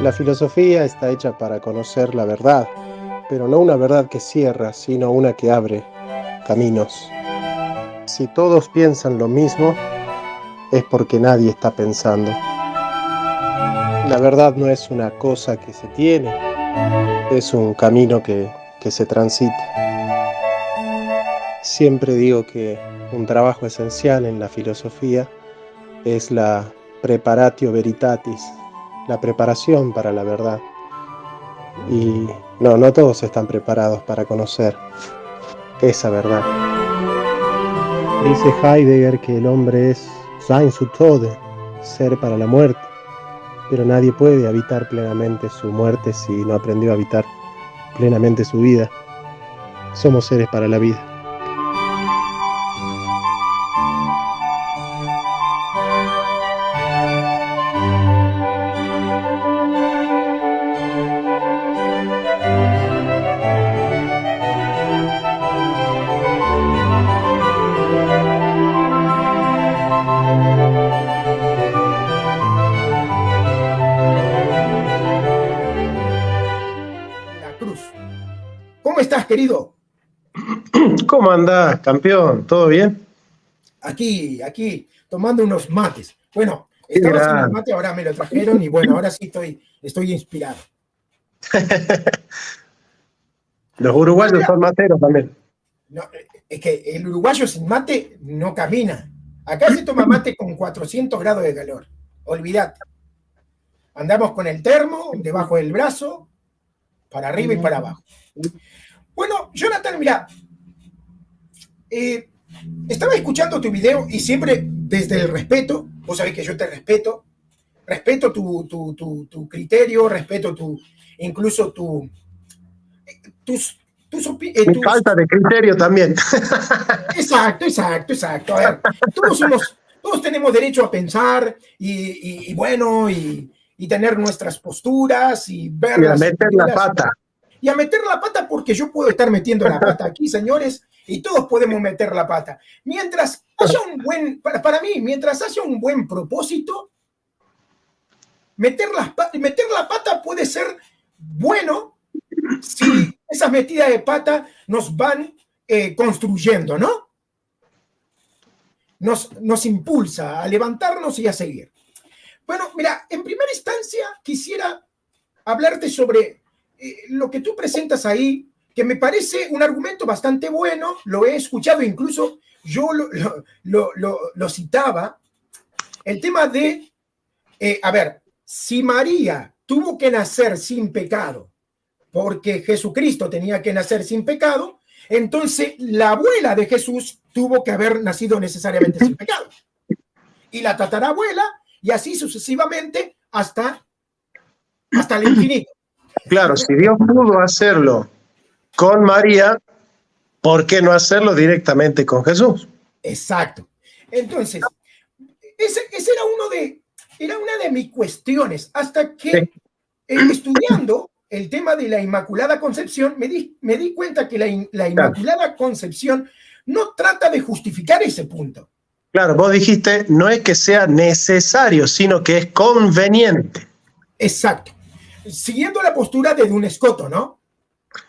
La filosofía está hecha para conocer la verdad, pero no una verdad que cierra, sino una que abre caminos. Si todos piensan lo mismo, es porque nadie está pensando. La verdad no es una cosa que se tiene, es un camino que se transita. Siempre digo que un trabajo esencial en la filosofía es la preparatio veritatis, la preparación para la verdad. Y no todos están preparados para conocer esa verdad. Dice Heidegger que el hombre es sein zu Tode, ser para la muerte, pero nadie puede habitar plenamente su muerte si no aprendió a habitar plenamente su vida. Somos seres para la vida. La Cruz. ¿Cómo estás, querido? ¿Cómo andás, campeón? ¿Todo bien? Aquí, tomando unos mates. Bueno, Qué estaba sin el grande. mate, ahora me lo trajeron y bueno, ahora sí estoy inspirado. Los Bueno, uruguayos mira, son materos también. no, es que el uruguayo sin mate no camina. Acá se toma mate con 400 grados de calor. Olvídate. Andamos con el termo debajo del brazo, para arriba y para abajo. Bueno, Jonathan, mira, eh, estaba escuchando tu video y siempre desde el respeto, vos sabés que yo te respeto tu criterio, respeto incluso tus, Mi falta de criterio también. exacto. A ver, todos tenemos derecho a pensar y bueno, y tener nuestras posturas y ver Y a las meter la ideas pata. y a meter la pata porque yo puedo estar metiendo la pata aquí, señores, y todos podemos meter la pata. Mientras haya para mí, mientras haya un buen propósito, meter la pata puede ser bueno si esas metidas de pata nos van construyendo, ¿no? Nos impulsa a levantarnos y a seguir. Bueno, mira, en primera instancia quisiera hablarte sobre lo que tú presentas ahí, que me parece un argumento bastante bueno, lo he escuchado, incluso yo lo citaba, el tema de, a ver, si María tuvo que nacer sin pecado, porque Jesucristo tenía que nacer sin pecado, entonces la abuela de Jesús tuvo que haber nacido necesariamente sin pecado. Y la tatarabuela, y así sucesivamente hasta el infinito. Claro, si Dios pudo hacerlo con María, ¿por qué no hacerlo directamente con Jesús? Exacto. Entonces, ese era una de mis cuestiones, hasta Sí. que estudiando el tema de la Inmaculada Concepción, me di cuenta que la Claro. Inmaculada Concepción no trata de justificar ese punto. Claro, vos dijiste, no es que sea necesario, sino que es conveniente. Exacto. Siguiendo la postura de Duns Scoto, ¿no?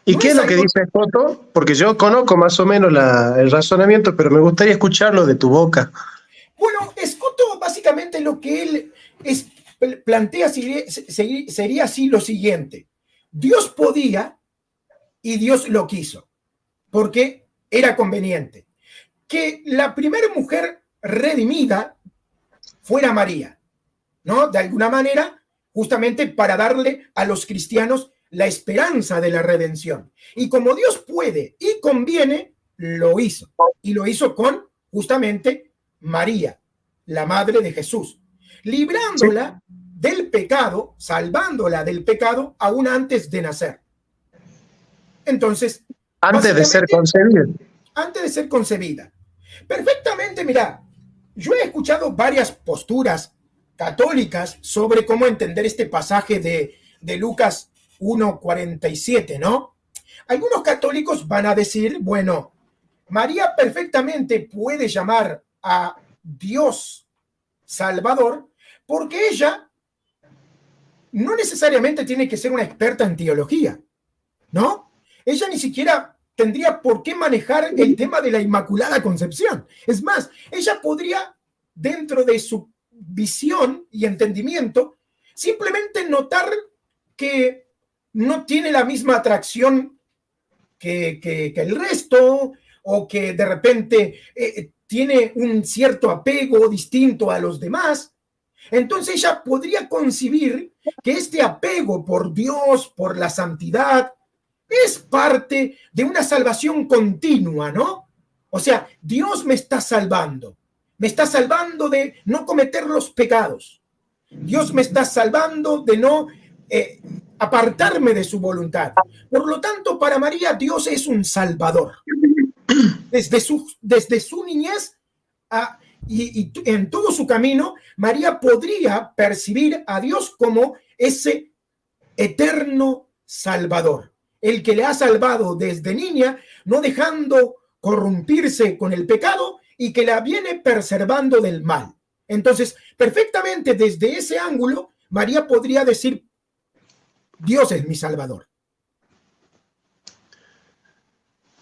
¿Y No qué es es lo que algo. dice Scoto? Porque yo conozco más o menos el razonamiento, pero me gustaría escucharlo de tu boca. Bueno, Scoto básicamente lo que él plantea sería así lo siguiente. Dios podía y Dios lo quiso, porque era conveniente. Que la primera mujer redimida fuera María, ¿no? De alguna manera, justamente para darle a los cristianos la esperanza de la redención. Y como Dios puede y conviene, lo hizo. Y lo hizo con justamente María, la madre de Jesús, Sí, librándola del pecado, salvándola del pecado aún antes de nacer. Entonces, antes de ser básicamente, concebido. antes de ser concebida. Perfectamente, mira, yo he escuchado varias posturas católicas sobre cómo entender este pasaje de Lucas 1:47, ¿no? Algunos católicos van a decir, bueno, María perfectamente puede llamar a Dios Salvador porque ella no necesariamente tiene que ser una experta en teología, ¿no? Ella ni siquiera tendría por qué manejar el tema de la Inmaculada Concepción. Es más, ella podría, dentro de su visión y entendimiento, simplemente notar que no tiene la misma atracción que el resto, o que de repente tiene un cierto apego distinto a los demás. Entonces ella podría concebir que este apego por Dios, por la santidad, es parte de una salvación continua, ¿no? O sea, Dios me está salvando de no cometer los pecados. Dios me está salvando de no apartarme de su voluntad. Por lo tanto, para María, Dios es un salvador. Desde su niñez y en todo su camino, María podría percibir a Dios como ese eterno salvador, el que le ha salvado desde niña, no dejando corrompirse con el pecado y que la viene preservando del mal. Entonces, perfectamente desde ese ángulo, María podría decir, Dios es mi salvador.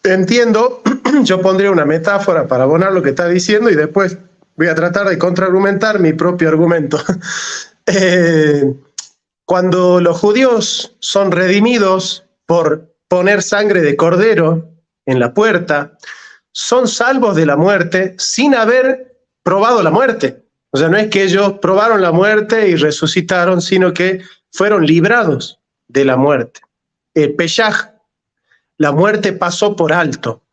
Entiendo, yo pondría una metáfora para abonar lo que está diciendo y después voy a tratar de contraargumentar mi propio argumento. Cuando los judíos son redimidos por poner sangre de cordero en la puerta, son salvos de la muerte sin haber probado la muerte. O sea, no es que ellos probaron la muerte y resucitaron, sino que fueron librados de la muerte. Peshach, la muerte pasó por alto.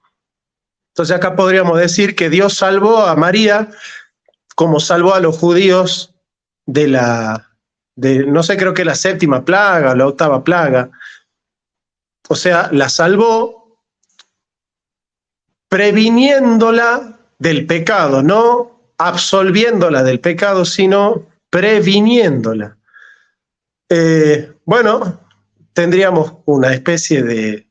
Entonces acá podríamos decir que Dios salvó a María como salvó a los judíos no sé, creo que la 7ª plaga o la 8ª plaga. O sea, la salvó previniéndola del pecado, no absolviéndola del pecado, sino previniéndola. Bueno, tendríamos una especie de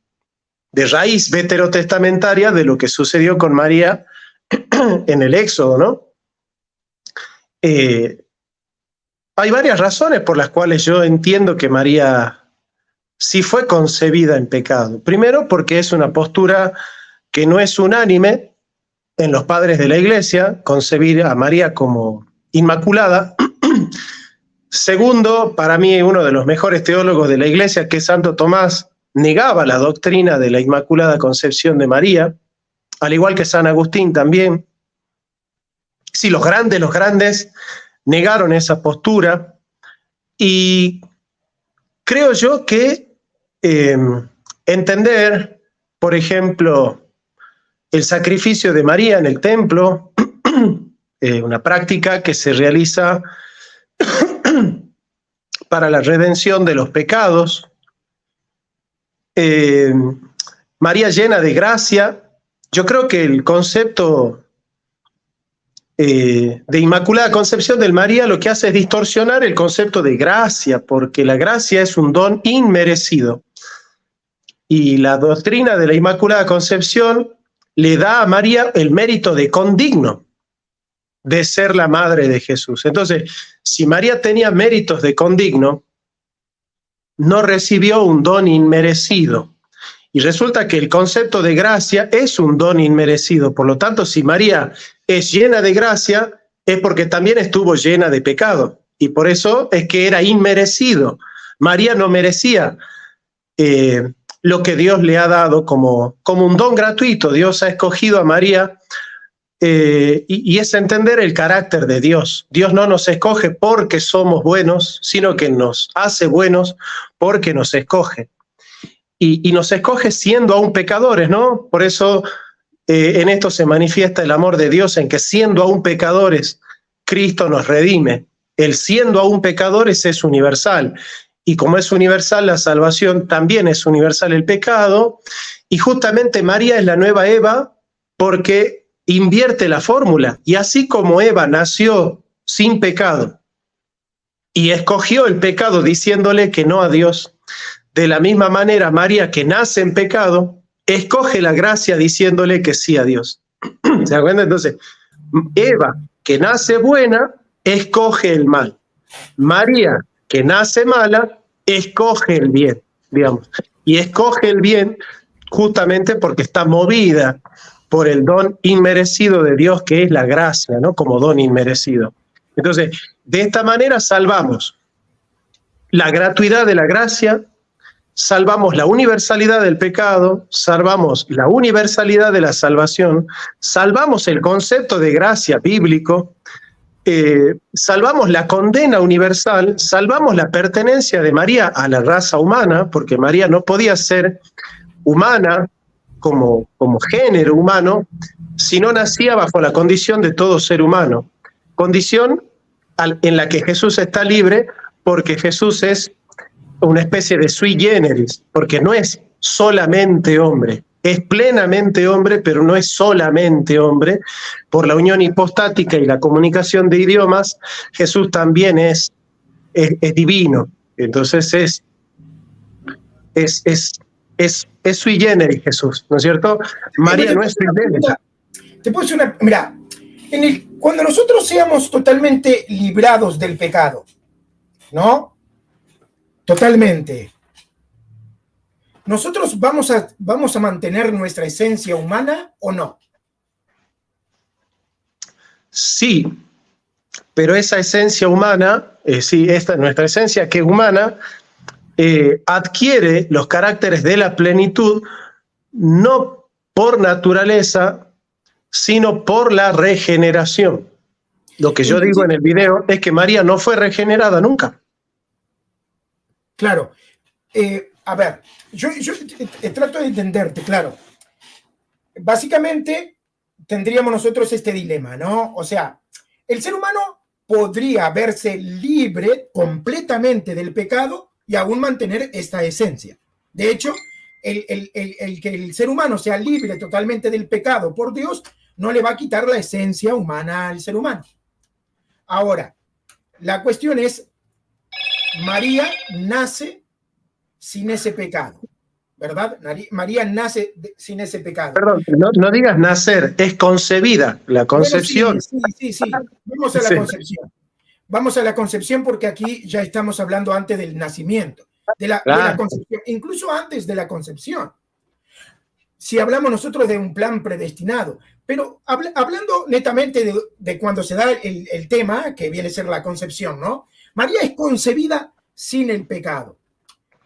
raíz veterotestamentaria de lo que sucedió con María en el Éxodo, ¿no? Hay varias razones por las cuales yo entiendo que María sí fue concebida en pecado. Primero, porque es una postura que no es unánime en los padres de la Iglesia, concebir a María como inmaculada. Segundo, para mí uno de los mejores teólogos de la Iglesia, que es Santo Tomás, negaba la doctrina de la Inmaculada Concepción de María, al igual que San Agustín también. Sí, los grandes negaron esa postura, y creo yo que entender, por ejemplo, el sacrificio de María en el templo, una práctica que se realiza para la redención de los pecados, María llena de gracia. Yo creo que el concepto de Inmaculada Concepción de María lo que hace es distorsionar el concepto de gracia, porque la gracia es un don inmerecido. Y la doctrina de la Inmaculada Concepción le da a María el mérito de condigno de ser la madre de Jesús. Entonces, si María tenía méritos de condigno, no recibió un don inmerecido. Y resulta que el concepto de gracia es un don inmerecido. Por lo tanto, si María es llena de gracia, es porque también estuvo llena de pecado. Y por eso es que era inmerecido. María no merecía lo que Dios le ha dado como un don gratuito. Dios ha escogido a María y es entender el carácter de Dios. Dios no nos escoge porque somos buenos, sino que nos hace buenos porque nos escoge. Y nos escoge siendo aún pecadores, ¿no? Por eso en esto se manifiesta el amor de Dios, en que siendo aún pecadores, Cristo nos redime. El siendo aún pecadores es universal. Y como es universal la salvación, también es universal el pecado. Y justamente María es la nueva Eva porque invierte la fórmula. Y así como Eva nació sin pecado y escogió el pecado diciéndole que no a Dios, de la misma manera María, que nace en pecado, escoge la gracia diciéndole que sí a Dios. ¿Se da cuenta? Entonces, Eva, que nace buena, escoge el mal. María, que nace mala, escoge el bien, digamos. Y escoge el bien justamente porque está movida por el don inmerecido de Dios, que es la gracia, ¿no? Como don inmerecido. Entonces, de esta manera salvamos la gratuidad de la gracia, salvamos la universalidad del pecado, salvamos la universalidad de la salvación, salvamos el concepto de gracia bíblico, salvamos la condena universal, salvamos la pertenencia de María a la raza humana, porque María no podía ser humana como género humano si no nacía bajo la condición de todo ser humano, condición en la que Jesús está libre, porque Jesús es una especie de sui generis, porque no es solamente hombre, es plenamente hombre, pero no es solamente hombre. Por la unión hipostática y la comunicación de idiomas, Jesús también es divino. Entonces es sui generis Jesús, ¿no es cierto? María no es sui generis. Te puedo decir una... Mira, cuando nosotros seamos totalmente librados del pecado, ¿no? Totalmente. ¿Nosotros vamos a mantener nuestra esencia humana o no? Sí, pero esa esencia humana, nuestra esencia que es humana, adquiere los caracteres de la plenitud no por naturaleza, sino por la regeneración. Lo que yo digo en el video es que María no fue regenerada nunca. Claro. A ver, yo trato de entenderte, claro. Básicamente, tendríamos nosotros este dilema, ¿no? O sea, el ser humano podría verse libre completamente del pecado y aún mantener esta esencia. De hecho, el que el ser humano sea libre totalmente del pecado por Dios no le va a quitar la esencia humana al ser humano. Ahora, la cuestión es, María nace sin ese pecado, ¿verdad? María nace sin ese pecado. Perdón, no digas nacer, es concebida, la concepción. Bueno, sí. Vamos a la concepción. Vamos a la concepción porque aquí ya estamos hablando antes del nacimiento, de la concepción, incluso antes de la concepción. Si hablamos nosotros de un plan predestinado, pero hablando netamente de cuando se da el tema, que viene a ser la concepción, ¿no? María es concebida sin el pecado,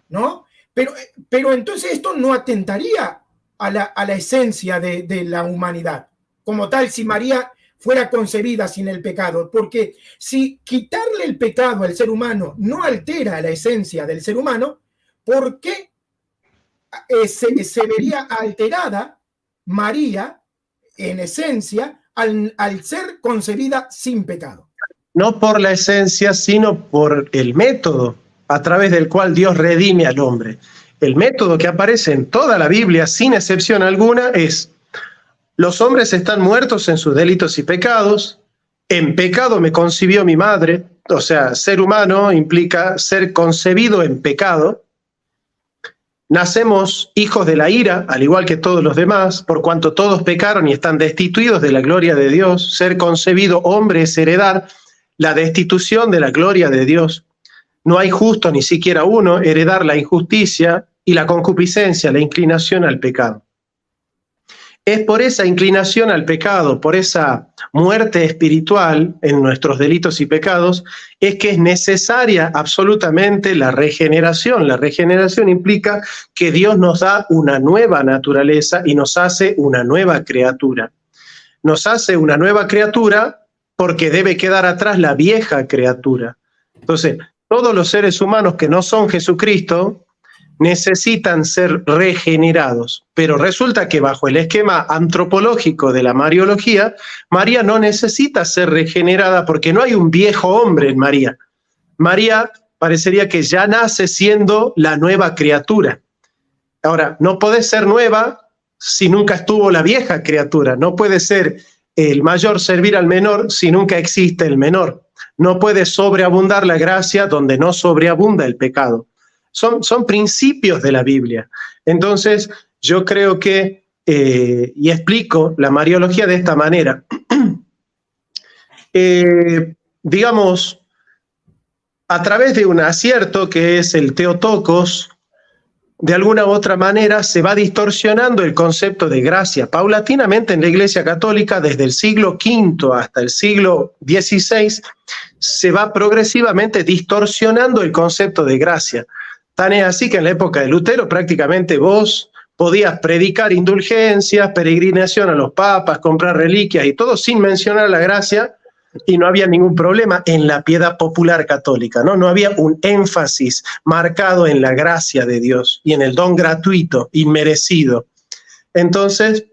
¿no? Pero entonces esto no atentaría a la esencia de la humanidad, como tal, si María fuera concebida sin el pecado, porque si quitarle el pecado al ser humano no altera la esencia del ser humano, ¿por qué se vería alterada María en esencia al ser concebida sin pecado? No por la esencia, sino por el método a través del cual Dios redime al hombre. El método que aparece en toda la Biblia, sin excepción alguna, es: los hombres están muertos en sus delitos y pecados, en pecado me concibió mi madre, o sea, ser humano implica ser concebido en pecado. Nacemos hijos de la ira, al igual que todos los demás, por cuanto todos pecaron y están destituidos de la gloria de Dios. Ser concebido hombre es heredar la destitución de la gloria de Dios. No hay justo ni siquiera uno, heredar la injusticia y la concupiscencia, la inclinación al pecado. Es por esa inclinación al pecado, por esa muerte espiritual en nuestros delitos y pecados, es que es necesaria absolutamente la regeneración. La regeneración implica que Dios nos da una nueva naturaleza y nos hace una nueva criatura. Nos hace una nueva criatura porque debe quedar atrás la vieja criatura. Entonces, todos los seres humanos que no son Jesucristo necesitan ser regenerados, pero resulta que bajo el esquema antropológico de la Mariología, María no necesita ser regenerada porque no hay un viejo hombre en María. María parecería que ya nace siendo la nueva criatura. Ahora, no puede ser nueva si nunca estuvo la vieja criatura, no puede ser el mayor servir al menor si nunca existe el menor. No puede sobreabundar la gracia donde no sobreabunda el pecado. Son principios de la Biblia. Entonces, yo creo que, y explico la Mariología de esta manera. Digamos, a través de un acierto que es el Theotokos, de alguna u otra manera se va distorsionando el concepto de gracia. Paulatinamente en la Iglesia Católica, desde el siglo V hasta el siglo XVI, se va progresivamente distorsionando el concepto de gracia. Tan es así que en la época de Lutero prácticamente vos podías predicar indulgencias, peregrinación a los papas, comprar reliquias y todo sin mencionar la gracia, y no había ningún problema en la piedad popular católica, ¿no? No había un énfasis marcado en la gracia de Dios y en el don gratuito, inmerecido. Entonces,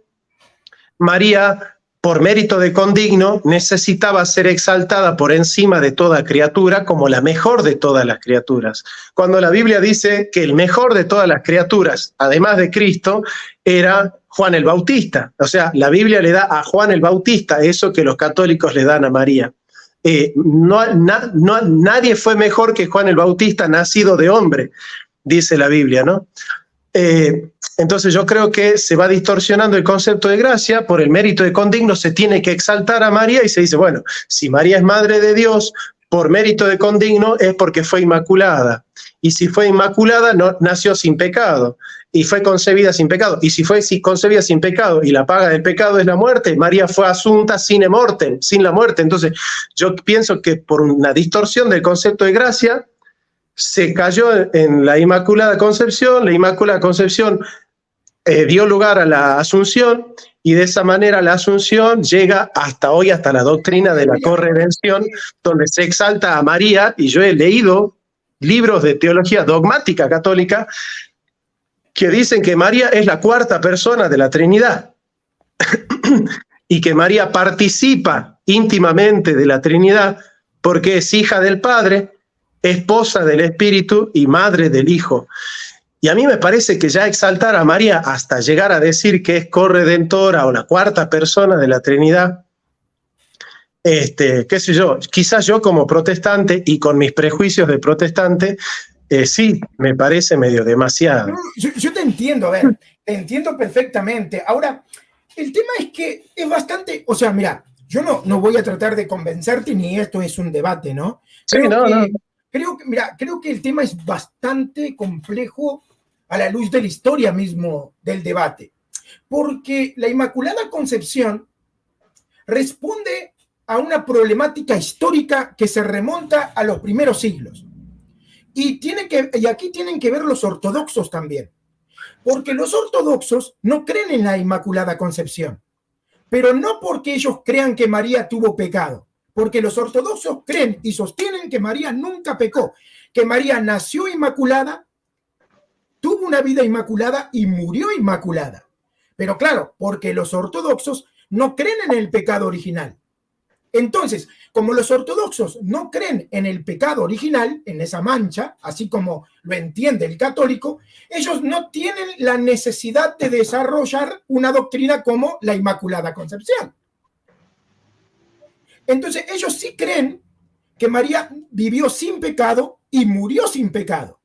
María, por mérito de condigno, necesitaba ser exaltada por encima de toda criatura como la mejor de todas las criaturas. Cuando la Biblia dice que el mejor de todas las criaturas, además de Cristo, era Juan el Bautista. O sea, la Biblia le da a Juan el Bautista eso que los católicos le dan a María. Nadie fue mejor que Juan el Bautista, nacido de hombre, dice la Biblia, ¿no? Entonces yo creo que se va distorsionando el concepto de gracia. Por el mérito de condigno se tiene que exaltar a María y se dice, bueno, si María es madre de Dios, por mérito de condigno es porque fue inmaculada. Y si fue inmaculada, no, nació sin pecado. Y fue concebida sin pecado. Y si fue concebida sin pecado y la paga del pecado es la muerte, María fue asunta sine mortem, sin la muerte. Entonces yo pienso que por una distorsión del concepto de gracia, se cayó en la Inmaculada Concepción. La Inmaculada Concepción dio lugar a la Asunción, y de esa manera la Asunción llega hasta hoy, hasta la doctrina de la corredención, donde se exalta a María, y yo he leído libros de teología dogmática católica que dicen que María es la cuarta persona de la Trinidad y que María participa íntimamente de la Trinidad porque es hija del Padre, esposa del Espíritu y madre del Hijo. Y a mí me parece que ya exaltar a María hasta llegar a decir que es corredentora o la cuarta persona de la Trinidad, qué sé yo, quizás yo como protestante y con mis prejuicios de protestante, sí, me parece medio demasiado. Yo te entiendo, a ver, te entiendo perfectamente. Ahora, el tema es que es bastante, o sea, mira, yo no voy a tratar de convencerte ni esto es un debate, ¿no? Sí, no. Creo que el tema es bastante complejo a la luz de la historia mismo del debate, porque la Inmaculada Concepción responde a una problemática histórica que se remonta a los primeros siglos. Y aquí tienen que ver los ortodoxos también, porque los ortodoxos no creen en la Inmaculada Concepción, pero no porque ellos crean que María tuvo pecado, porque los ortodoxos creen y sostienen que María nunca pecó, que María nació inmaculada, tuvo una vida inmaculada y murió inmaculada. Pero claro, porque los ortodoxos no creen en el pecado original. Entonces, como los ortodoxos no creen en el pecado original, en esa mancha, así como lo entiende el católico, ellos no tienen la necesidad de desarrollar una doctrina como la Inmaculada Concepción. Entonces, ellos sí creen que María vivió sin pecado y murió sin pecado.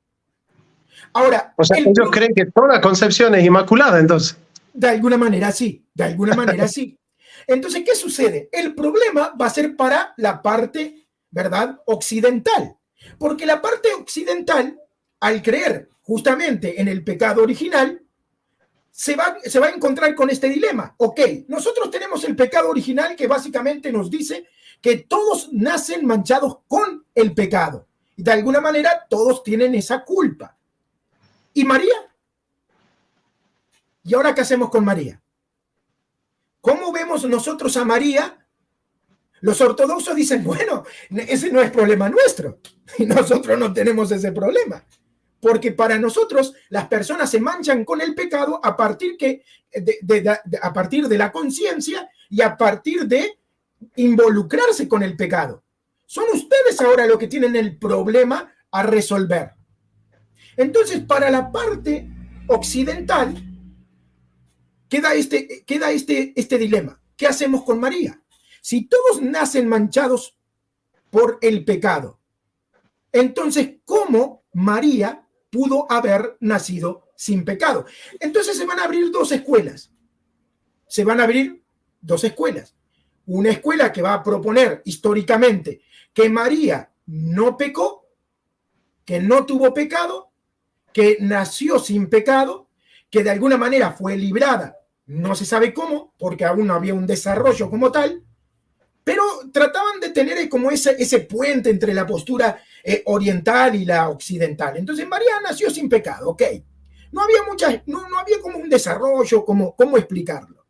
Ahora, o sea, ellos creen que toda Concepción es inmaculada, entonces. De alguna manera sí, de alguna manera sí. Entonces, ¿qué sucede? El problema va a ser para la parte, ¿verdad?, occidental. Porque la parte occidental, al creer justamente en el pecado original, se va a encontrar con este dilema. Ok, nosotros tenemos el pecado original que básicamente nos dice que todos nacen manchados con el pecado. Y de alguna manera todos tienen esa culpa. ¿Y María? ¿Y ahora qué hacemos con María? ¿Cómo vemos nosotros a María? Los ortodoxos dicen, bueno, ese no es problema nuestro. Y nosotros no tenemos ese problema. Porque para nosotros las personas se manchan con el pecado a partir de la conciencia y a partir de involucrarse con el pecado. Son ustedes ahora los que tienen el problema a resolver. Entonces, para la parte occidental, queda este dilema. ¿Qué hacemos con María? Si todos nacen manchados por el pecado, entonces, ¿cómo María pudo haber nacido sin pecado? Entonces se van a abrir dos escuelas. Una escuela que va a proponer históricamente que María no pecó que no tuvo pecado, que nació sin pecado, que de alguna manera fue librada, no se sabe cómo, porque aún no había un desarrollo como tal, pero trataban de tener como ese puente entre la postura oriental y la occidental. Entonces María nació sin pecado, ok. No había no había como un desarrollo, cómo explicarlo.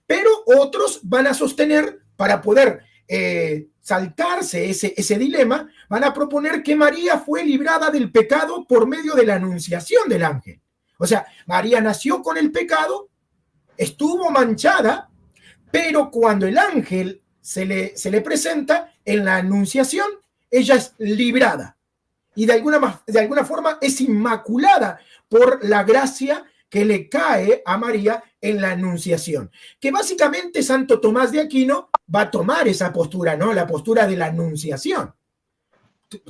Pero otros van a sostener, para poder saltarse ese dilema, van a proponer que María fue librada del pecado por medio de la anunciación del ángel. O sea, María nació con el pecado, estuvo manchada, pero cuando el ángel se le presenta en la anunciación, ella es librada y de alguna forma es inmaculada por la gracia que le cae a María en la anunciación. Que básicamente Santo Tomás de Aquino va a tomar esa postura, ¿no? La postura de la anunciación.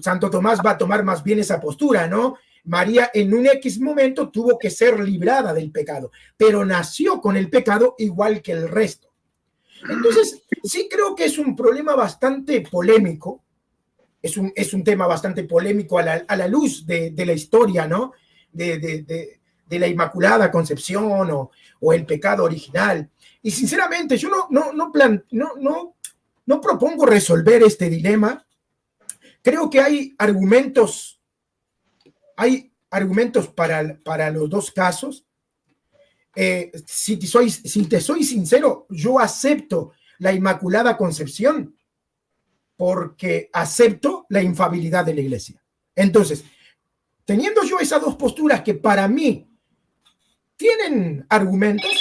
Santo Tomás va a tomar más bien esa postura, ¿no? María en un X momento tuvo que ser librada del pecado, pero nació con el pecado igual que el resto. Entonces, sí creo que es un problema bastante polémico, es un tema bastante polémico a la luz de la historia, ¿no? De la Inmaculada Concepción o el pecado original. Y sinceramente, yo no propongo resolver este dilema. Creo que hay argumentos para los dos casos. Si te soy sincero, yo acepto la Inmaculada Concepción porque acepto la infalibilidad de la Iglesia. Entonces, teniendo yo esas dos posturas que para mí tienen argumentos,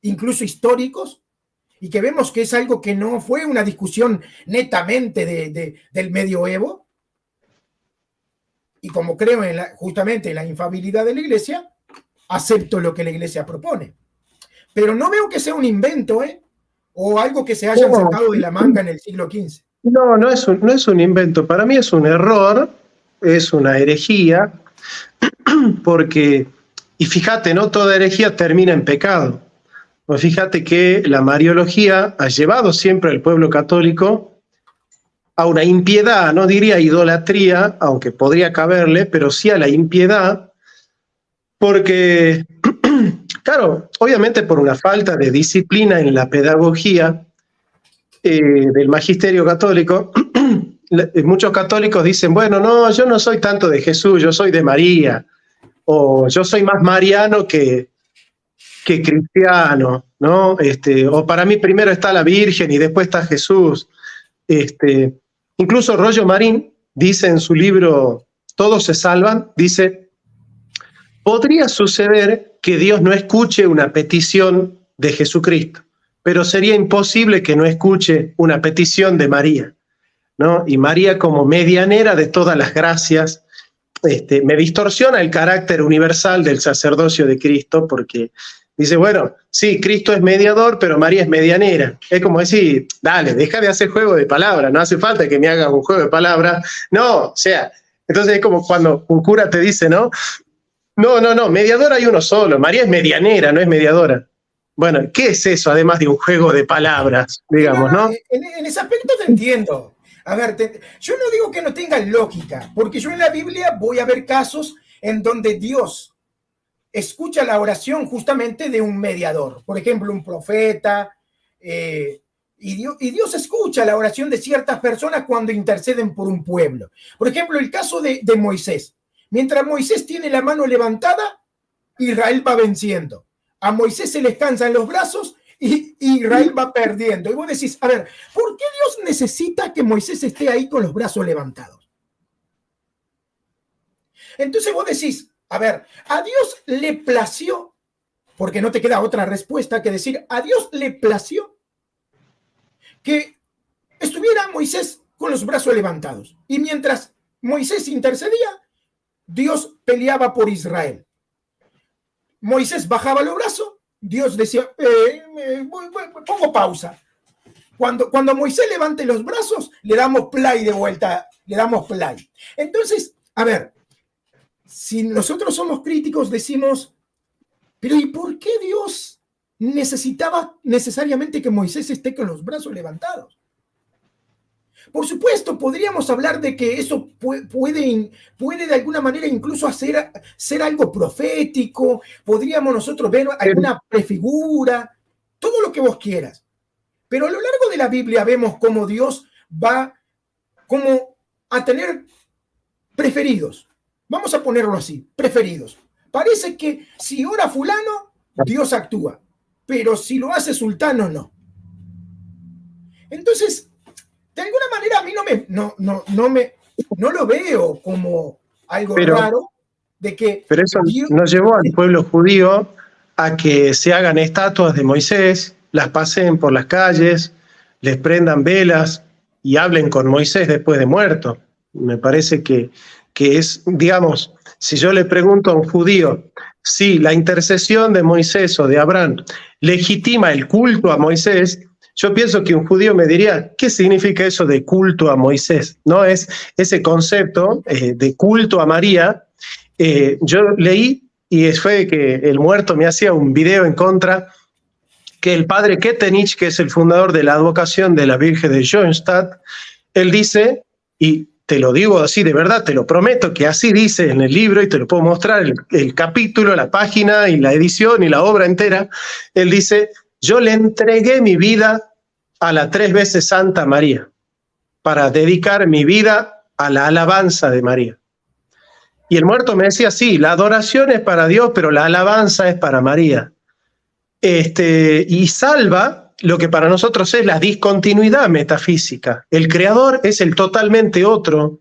incluso históricos, y que vemos que es algo que no fue una discusión netamente del medioevo, y como creo justamente en la infalibilidad de la Iglesia, acepto lo que la Iglesia propone. Pero no veo que sea un invento, o algo que se hayan sacado de la manga en el siglo XV. No es un invento. Para mí es un error, es una herejía, porque, y fíjate, no toda herejía termina en pecado. Pues fíjate que la mariología ha llevado siempre al pueblo católico a una impiedad, no diría idolatría, aunque podría caberle, pero sí a la impiedad, porque, claro, obviamente por una falta de disciplina en la pedagogía del magisterio católico, muchos católicos dicen, bueno, no, yo no soy tanto de Jesús, yo soy de María, o yo soy más mariano que cristiano, ¿no? O para mí primero está la Virgen y después está Jesús. Incluso Rollo Marín dice en su libro Todos se salvan, dice, podría suceder que Dios no escuche una petición de Jesucristo, pero sería imposible que no escuche una petición de María, ¿no? Y María como medianera de todas las gracias, me distorsiona el carácter universal del sacerdocio de Cristo, porque dice, bueno, sí, Cristo es mediador, pero María es medianera. Es como decir, dale, deja de hacer juego de palabras, no hace falta que me hagas un juego de palabras. No, o sea, entonces es como cuando un cura te dice, ¿no? No, mediador hay uno solo, María es medianera, no es mediadora. Bueno, ¿qué es eso además de un juego de palabras, digamos, no? En ese aspecto te entiendo. A ver, yo no digo que no tenga lógica, porque yo en la Biblia voy a ver casos en donde Dios escucha la oración justamente de un mediador, por ejemplo, un profeta, y Dios escucha la oración de ciertas personas cuando interceden por un pueblo. Por ejemplo, el caso de Moisés. Mientras Moisés tiene la mano levantada, Israel va venciendo. A Moisés se le cansan los brazos y Israel va perdiendo. Y vos decís, a ver, ¿por qué Dios necesita que Moisés esté ahí con los brazos levantados? Entonces vos decís, a ver, a Dios le plació, porque no te queda otra respuesta que decir, a Dios le plació que estuviera Moisés con los brazos levantados. Y mientras Moisés intercedía, Dios peleaba por Israel. Moisés bajaba los brazos, Dios decía, pongo pausa. Cuando Moisés levante los brazos, le damos play de vuelta, le damos play. Entonces, a ver, si nosotros somos críticos, decimos, pero ¿y por qué Dios necesitaba necesariamente que Moisés esté con los brazos levantados? Por supuesto, podríamos hablar de que eso puede de alguna manera incluso ser algo profético, podríamos nosotros ver alguna prefigura, todo lo que vos quieras. Pero a lo largo de la Biblia vemos cómo Dios va como a tener preferidos. Vamos a ponerlo así, preferidos. Parece que si ora fulano, Dios actúa, pero si lo hace sultano, no. Entonces, de alguna manera a mí no lo veo como algo raro de que... Pero eso nos llevó al pueblo judío a que se hagan estatuas de Moisés, las pasen por las calles, les prendan velas y hablen con Moisés después de muerto. Me parece que es, digamos, si yo le pregunto a un judío si la intercesión de Moisés o de Abraham legitima el culto a Moisés, yo pienso que un judío me diría, ¿qué significa eso de culto a Moisés? ¿No? Es ese concepto de culto a María. Yo leí y fue que el muerto me hacía un video en contra, que el padre Kettenich, que es el fundador de la advocación de la Virgen de Schoenstatt, él dice, y te lo digo así de verdad, te lo prometo, que así dice en el libro, y te lo puedo mostrar, el capítulo, la página y la edición y la obra entera, él dice, yo le entregué mi vida a la 3 veces Santa María, para dedicar mi vida a la alabanza de María. Y el muerto me decía, sí, la adoración es para Dios, pero la alabanza es para María. Y salva lo que para nosotros es la discontinuidad metafísica. El creador es el totalmente otro,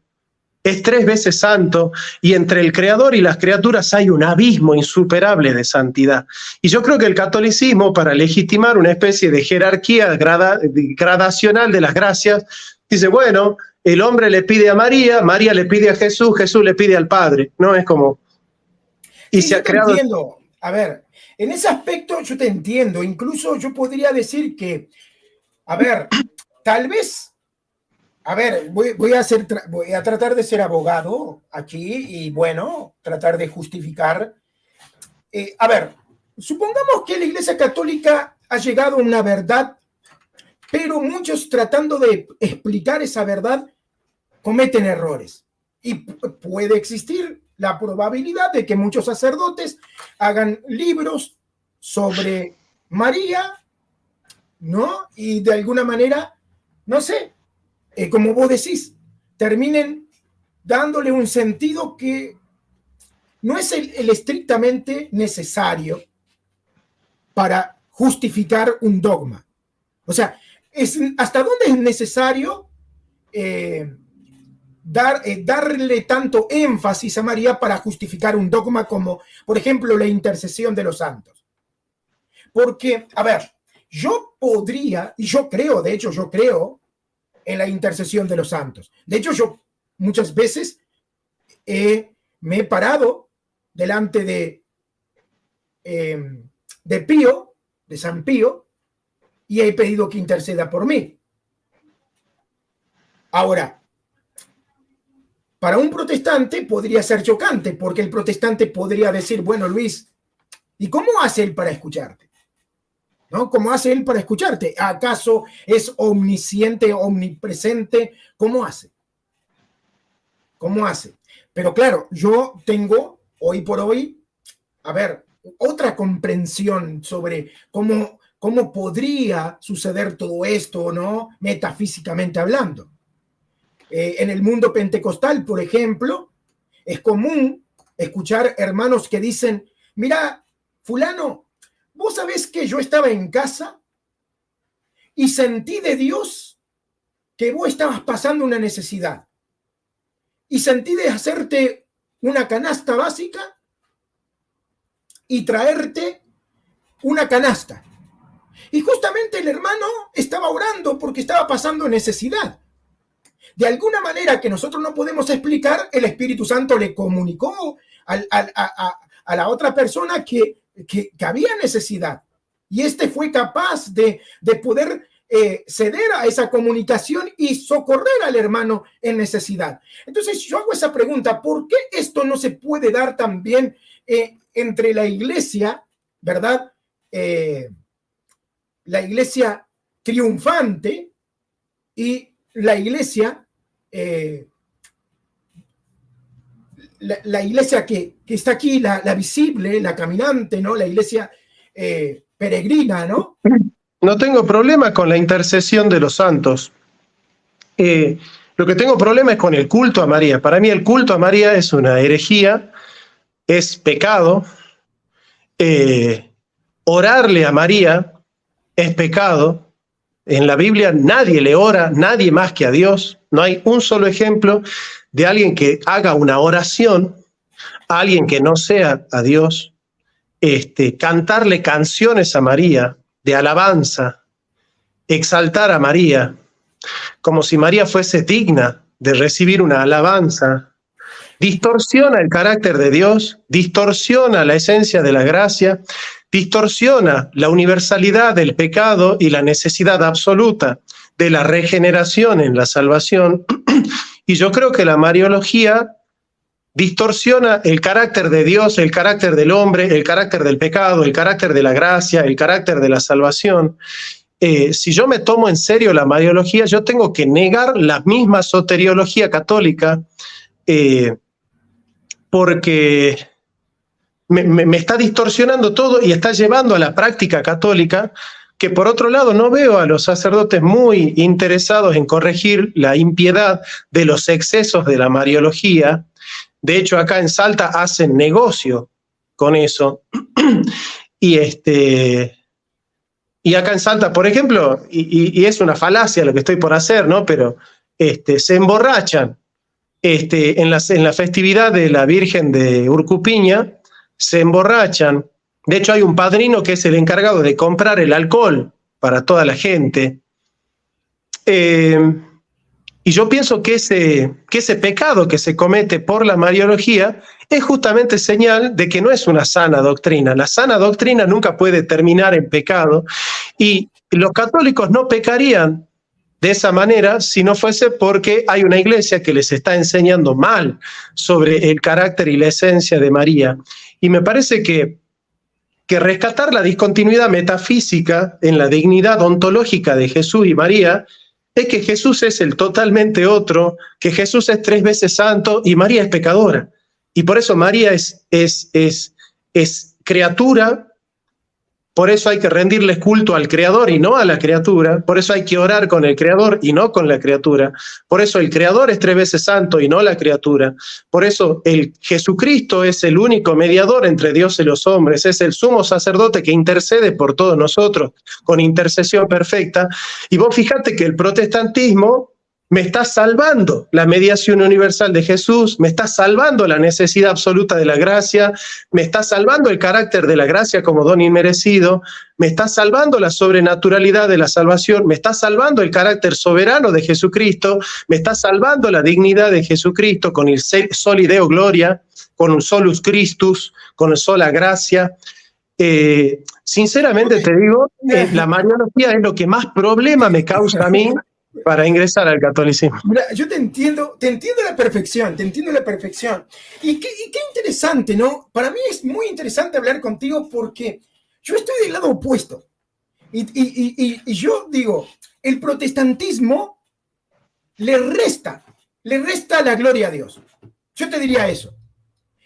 es 3 veces santo, y entre el creador y las criaturas hay un abismo insuperable de santidad. Y yo creo que el catolicismo, para legitimar una especie de jerarquía gradacional de las gracias, dice, bueno, el hombre le pide a María, María le pide a Jesús, Jesús le pide al Padre, ¿no? Es como... Y sí, se ha creado... Entiendo. A ver, en ese aspecto yo te entiendo. Incluso yo podría decir que, a ver, tal vez... A ver, voy a tratar de ser abogado aquí y, bueno, tratar de justificar. A ver, supongamos que la Iglesia Católica ha llegado a una verdad, pero muchos tratando de explicar esa verdad cometen errores. Y puede existir la probabilidad de que muchos sacerdotes hagan libros sobre María, ¿no? Y de alguna manera, no sé, como vos decís, terminen dándole un sentido que no es el estrictamente necesario para justificar un dogma. O sea, ¿hasta dónde es necesario darle tanto énfasis a María para justificar un dogma como, por ejemplo, la intercesión de los santos? Porque, a ver, yo podría, y yo creo, de hecho, yo creo en la intercesión de los santos. De hecho, yo muchas veces me he parado delante de Pío, de San Pío, y he pedido que interceda por mí. Ahora, para un protestante podría ser chocante, porque el protestante podría decir, bueno, Luis, ¿y cómo hace él para escucharte? ¿No? ¿Cómo hace él para escucharte? ¿Acaso es omnisciente, omnipresente? ¿Cómo hace? ¿Cómo hace? Pero claro, yo tengo hoy por hoy, a ver, otra comprensión sobre cómo podría suceder todo esto, ¿no? Metafísicamente hablando. En el mundo pentecostal, por ejemplo, es común escuchar hermanos que dicen, mira, fulano, vos sabés que yo estaba en casa y sentí de Dios que vos estabas pasando una necesidad. Y sentí de hacerte una canasta básica y traerte una canasta. Y justamente el hermano estaba orando porque estaba pasando necesidad. De alguna manera que nosotros no podemos explicar, el Espíritu Santo le comunicó a la otra persona que había necesidad. Y este fue capaz de poder ceder a esa comunicación y socorrer al hermano en necesidad. Entonces yo hago esa pregunta, ¿por qué esto no se puede dar también entre la iglesia, ¿verdad? La iglesia triunfante y la iglesia, la iglesia que está aquí, la visible, la caminante, ¿no? La iglesia peregrina, ¿no? No tengo problema con la intercesión de los santos. Lo que tengo problema es con el culto a María. Para mí el culto a María es una herejía, es pecado. Orarle a María es pecado. En la Biblia nadie le ora, nadie más que a Dios. No hay un solo ejemplo de alguien que haga una oración a alguien que no sea a Dios. Cantarle canciones a María de alabanza, exaltar a María, como si María fuese digna de recibir una alabanza, distorsiona el carácter de Dios, distorsiona la esencia de la gracia, distorsiona la universalidad del pecado y la necesidad absoluta de la regeneración en la salvación. Y yo creo que la mariología distorsiona el carácter de Dios, el carácter del hombre, el carácter del pecado, el carácter de la gracia, el carácter de la salvación. Si yo me tomo en serio la mariología, yo tengo que negar la misma soteriología católica, porque me está distorsionando todo y está llevando a la práctica católica, que por otro lado no veo a los sacerdotes muy interesados en corregir la impiedad de los excesos de la mariología. De hecho, acá en Salta hacen negocio con eso. Y acá en Salta, por ejemplo, y es una falacia lo que estoy por hacer, ¿no? Pero se emborrachan en la festividad de la Virgen de Urcupiña, se emborrachan. De hecho, hay un padrino que es el encargado de comprar el alcohol para toda la gente. Y yo pienso que ese pecado que se comete por la mariología es justamente señal de que no es una sana doctrina. La sana doctrina nunca puede terminar en pecado, y los católicos no pecarían de esa manera si no fuese porque hay una iglesia que les está enseñando mal sobre el carácter y la esencia de María. Y me parece que rescatar la discontinuidad metafísica en la dignidad ontológica de Jesús y María es que Jesús es el totalmente otro, que Jesús es 3 veces santo y María es pecadora. Y por eso María es criatura. Por eso hay que rendirles culto al Creador y no a la criatura. Por eso hay que orar con el Creador y no con la criatura. Por eso el Creador es 3 veces santo y no la criatura. Por eso el Jesucristo es el único mediador entre Dios y los hombres. Es el sumo sacerdote que intercede por todos nosotros con intercesión perfecta. Y vos fíjate que el protestantismo me está salvando la mediación universal de Jesús, me está salvando la necesidad absoluta de la gracia, me está salvando el carácter de la gracia como don inmerecido, me está salvando la sobrenaturalidad de la salvación, me está salvando el carácter soberano de Jesucristo, me está salvando la dignidad de Jesucristo con el soli Deo gloria, con un solus Christus, con el sola gracia. Sinceramente te digo, la mariología es lo que más problema me causa a mí para ingresar al catolicismo. Mira, yo te entiendo a la perfección, te entiendo a la perfección. Y qué interesante, ¿no? Para mí es muy interesante hablar contigo porque yo estoy del lado opuesto. Y yo digo, el protestantismo le resta la gloria a Dios. Yo te diría eso.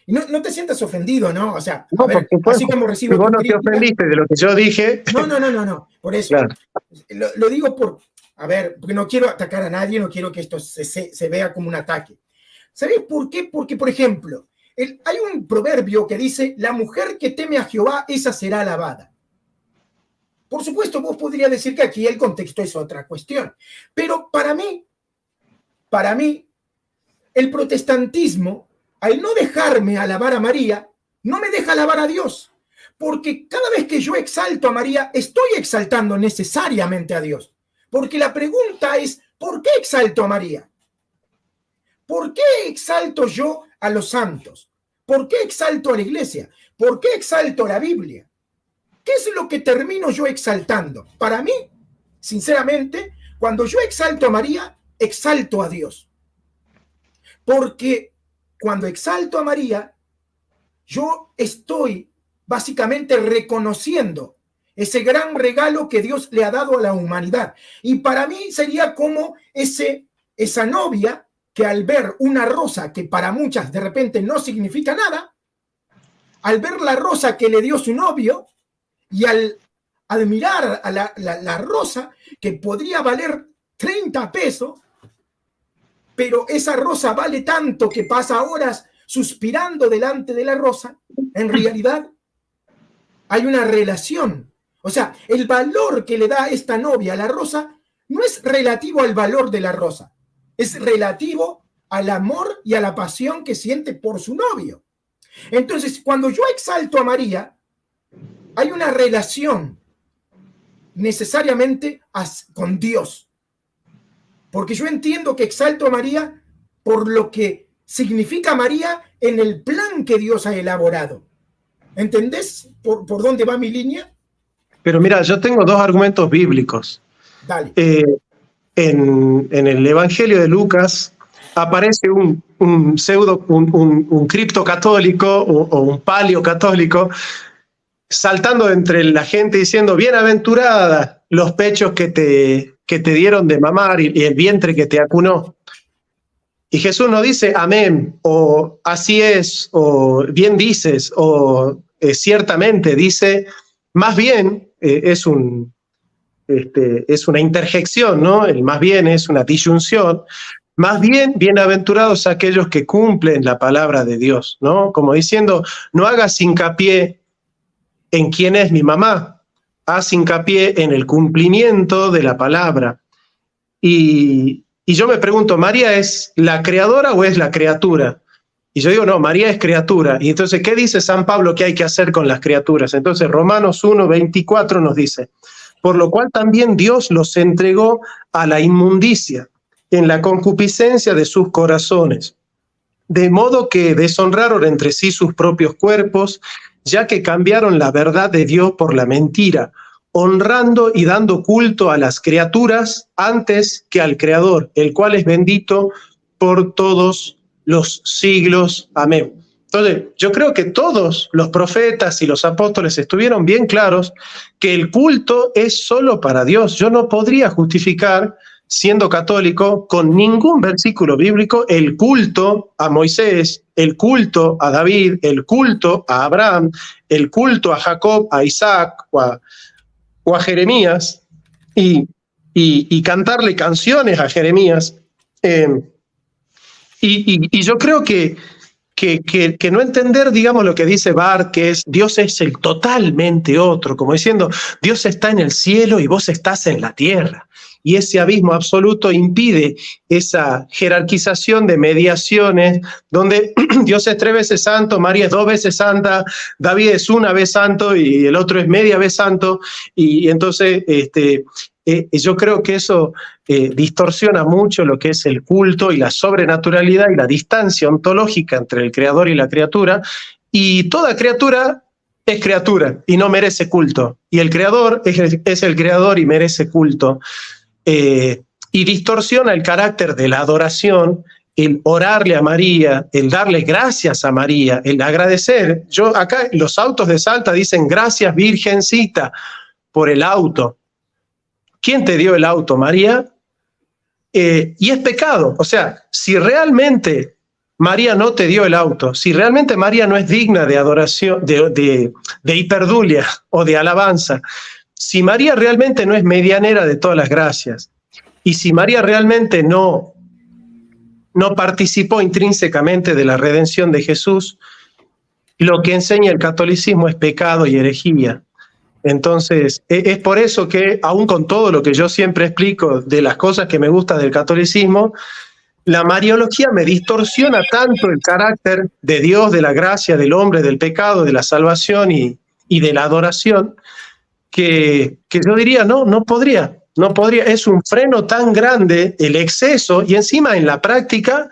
Y no te sientas ofendido, ¿no? O sea, no, a ver, así como recibo si vos no crítica, te ofendiste de lo que yo dije. No. Por eso. Claro. Lo digo a ver, porque no quiero atacar a nadie, no quiero que esto se vea como un ataque. ¿Sabes por qué? Porque, por ejemplo, hay un proverbio que dice, la mujer que teme a Jehová, esa será alabada. Por supuesto, vos podrías decir que aquí el contexto es otra cuestión. Pero para mí, el protestantismo, al no dejarme alabar a María, no me deja alabar a Dios. Porque cada vez que yo exalto a María, estoy exaltando necesariamente a Dios. Porque la pregunta es, ¿por qué exalto a María? ¿Por qué exalto yo a los santos? ¿Por qué exalto a la iglesia? ¿Por qué exalto a la Biblia? ¿Qué es lo que termino yo exaltando? Para mí, sinceramente, cuando yo exalto a María, exalto a Dios. Porque cuando exalto a María, yo estoy básicamente reconociendo ese gran regalo que Dios le ha dado a la humanidad. Y para mí sería como esa novia que al ver una rosa que para muchas de repente no significa nada, al ver la rosa que le dio su novio y al admirar a la rosa que podría valer 30 pesos, pero esa rosa vale tanto que pasa horas suspirando delante de la rosa, en realidad hay una relación. O sea, el valor que le da esta novia a la rosa no es relativo al valor de la rosa, es relativo al amor y a la pasión que siente por su novio. Entonces, cuando yo exalto a María, hay una relación necesariamente con Dios. Porque yo entiendo que exalto a María por lo que significa María en el plan que Dios ha elaborado. ¿Entendés por dónde va mi línea? Pero mira, yo tengo dos argumentos bíblicos. Dale. En el Evangelio de Lucas aparece un criptocatólico o un paleocatólico saltando entre la gente diciendo: bienaventurada los pechos que te dieron de mamar y el vientre que te acunó. Y Jesús no dice amén, o así es, o bien dices, o ciertamente. Dice, más bien, es una interjección, ¿no? El más bien es una disyunción. Más bien, bienaventurados aquellos que cumplen la palabra de Dios, ¿no? Como diciendo, no hagas hincapié en quién es mi mamá, haz hincapié en el cumplimiento de la palabra. Y yo me pregunto, ¿María es la creadora o es la criatura? Y yo digo, no, María es criatura. Y entonces, ¿qué dice San Pablo que hay que hacer con las criaturas? Entonces, Romanos 1:24 nos dice, por lo cual también Dios los entregó a la inmundicia en la concupiscencia de sus corazones, de modo que deshonraron entre sí sus propios cuerpos, ya que cambiaron la verdad de Dios por la mentira, honrando y dando culto a las criaturas antes que al Creador, el cual es bendito por todos los siglos. Amén. Entonces, yo creo que todos los profetas y los apóstoles estuvieron bien claros que el culto es solo para Dios. Yo no podría justificar, siendo católico, con ningún versículo bíblico el culto a Moisés, el culto a David, el culto a Abraham, el culto a Jacob, a Isaac o a Jeremías, y cantarle canciones a Jeremías. Y yo creo que no entender, digamos, lo que dice Barth, que es Dios es el totalmente otro, como diciendo, Dios está en el cielo y vos estás en la tierra. Y ese abismo absoluto impide esa jerarquización de mediaciones, donde Dios es 3 veces santo, María es 2 veces santa, David es 1 vez santo y el otro es media vez santo. Y entonces yo creo que eso distorsiona mucho lo que es el culto y la sobrenaturalidad y la distancia ontológica entre el creador y la criatura. Y toda criatura es criatura y no merece culto. Y el creador es el creador y merece culto. Y distorsiona el carácter de la adoración, el orarle a María, el darle gracias a María, el agradecer. Yo acá, los autos de Salta dicen gracias Virgencita por el auto. ¿Quién te dio el auto, María? Y es pecado. O sea, si realmente María no te dio el auto, si realmente María no es digna de adoración, de hiperdulia o de alabanza, si María realmente no es medianera de todas las gracias, y si María realmente no participó intrínsecamente de la redención de Jesús, lo que enseña el catolicismo es pecado y herejía. Entonces, es por eso que, aún con todo lo que yo siempre explico de las cosas que me gustan del catolicismo, la mariología me distorsiona tanto el carácter de Dios, de la gracia, del hombre, del pecado, de la salvación y de la adoración, que yo diría, no podría. Es un freno tan grande el exceso, y encima en la práctica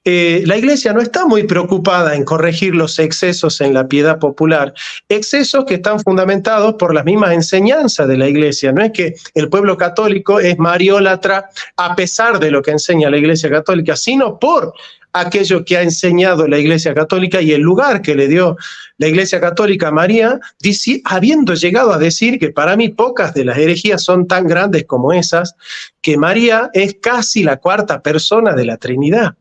la Iglesia no está muy preocupada en corregir los excesos en la piedad popular, excesos que están fundamentados por las mismas enseñanzas de la Iglesia. No es que el pueblo católico es mariólatra a pesar de lo que enseña la Iglesia católica, sino por aquello que ha enseñado la Iglesia Católica y el lugar que le dio la Iglesia Católica a María, habiendo llegado a decir que para mí pocas de las herejías son tan grandes como esas, que María es casi la cuarta persona de la Trinidad.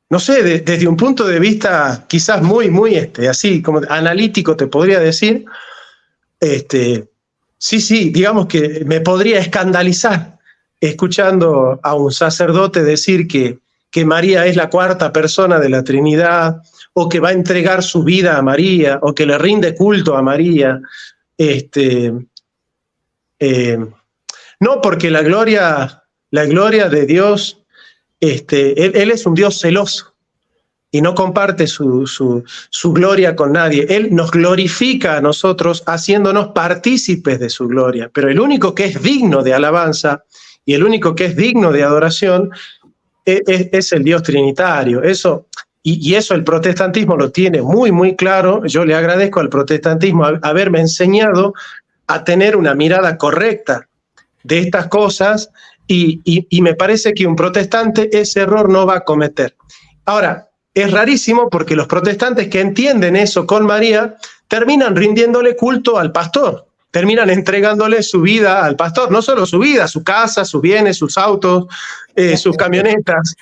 No sé, desde un punto de vista quizás muy así como analítico te podría decir, sí, digamos que me podría escandalizar escuchando a un sacerdote decir que María es la cuarta persona de la Trinidad, o que va a entregar su vida a María, o que le rinde culto a María. No, porque la gloria de Dios, él es un Dios celoso y no comparte su gloria con nadie. Él nos glorifica a nosotros haciéndonos partícipes de su gloria, pero el único que es digno de alabanza y el único que es digno de adoración es el Dios trinitario. Eso el protestantismo lo tiene muy claro. Yo le agradezco al protestantismo haberme enseñado a tener una mirada correcta de estas cosas, y me parece que un protestante ese error no va a cometer. Ahora, es rarísimo porque los protestantes que entienden eso con María terminan rindiéndole culto al pastor, terminan entregándole su vida al pastor, no solo su vida, su casa, sus bienes, sus autos, sus camionetas,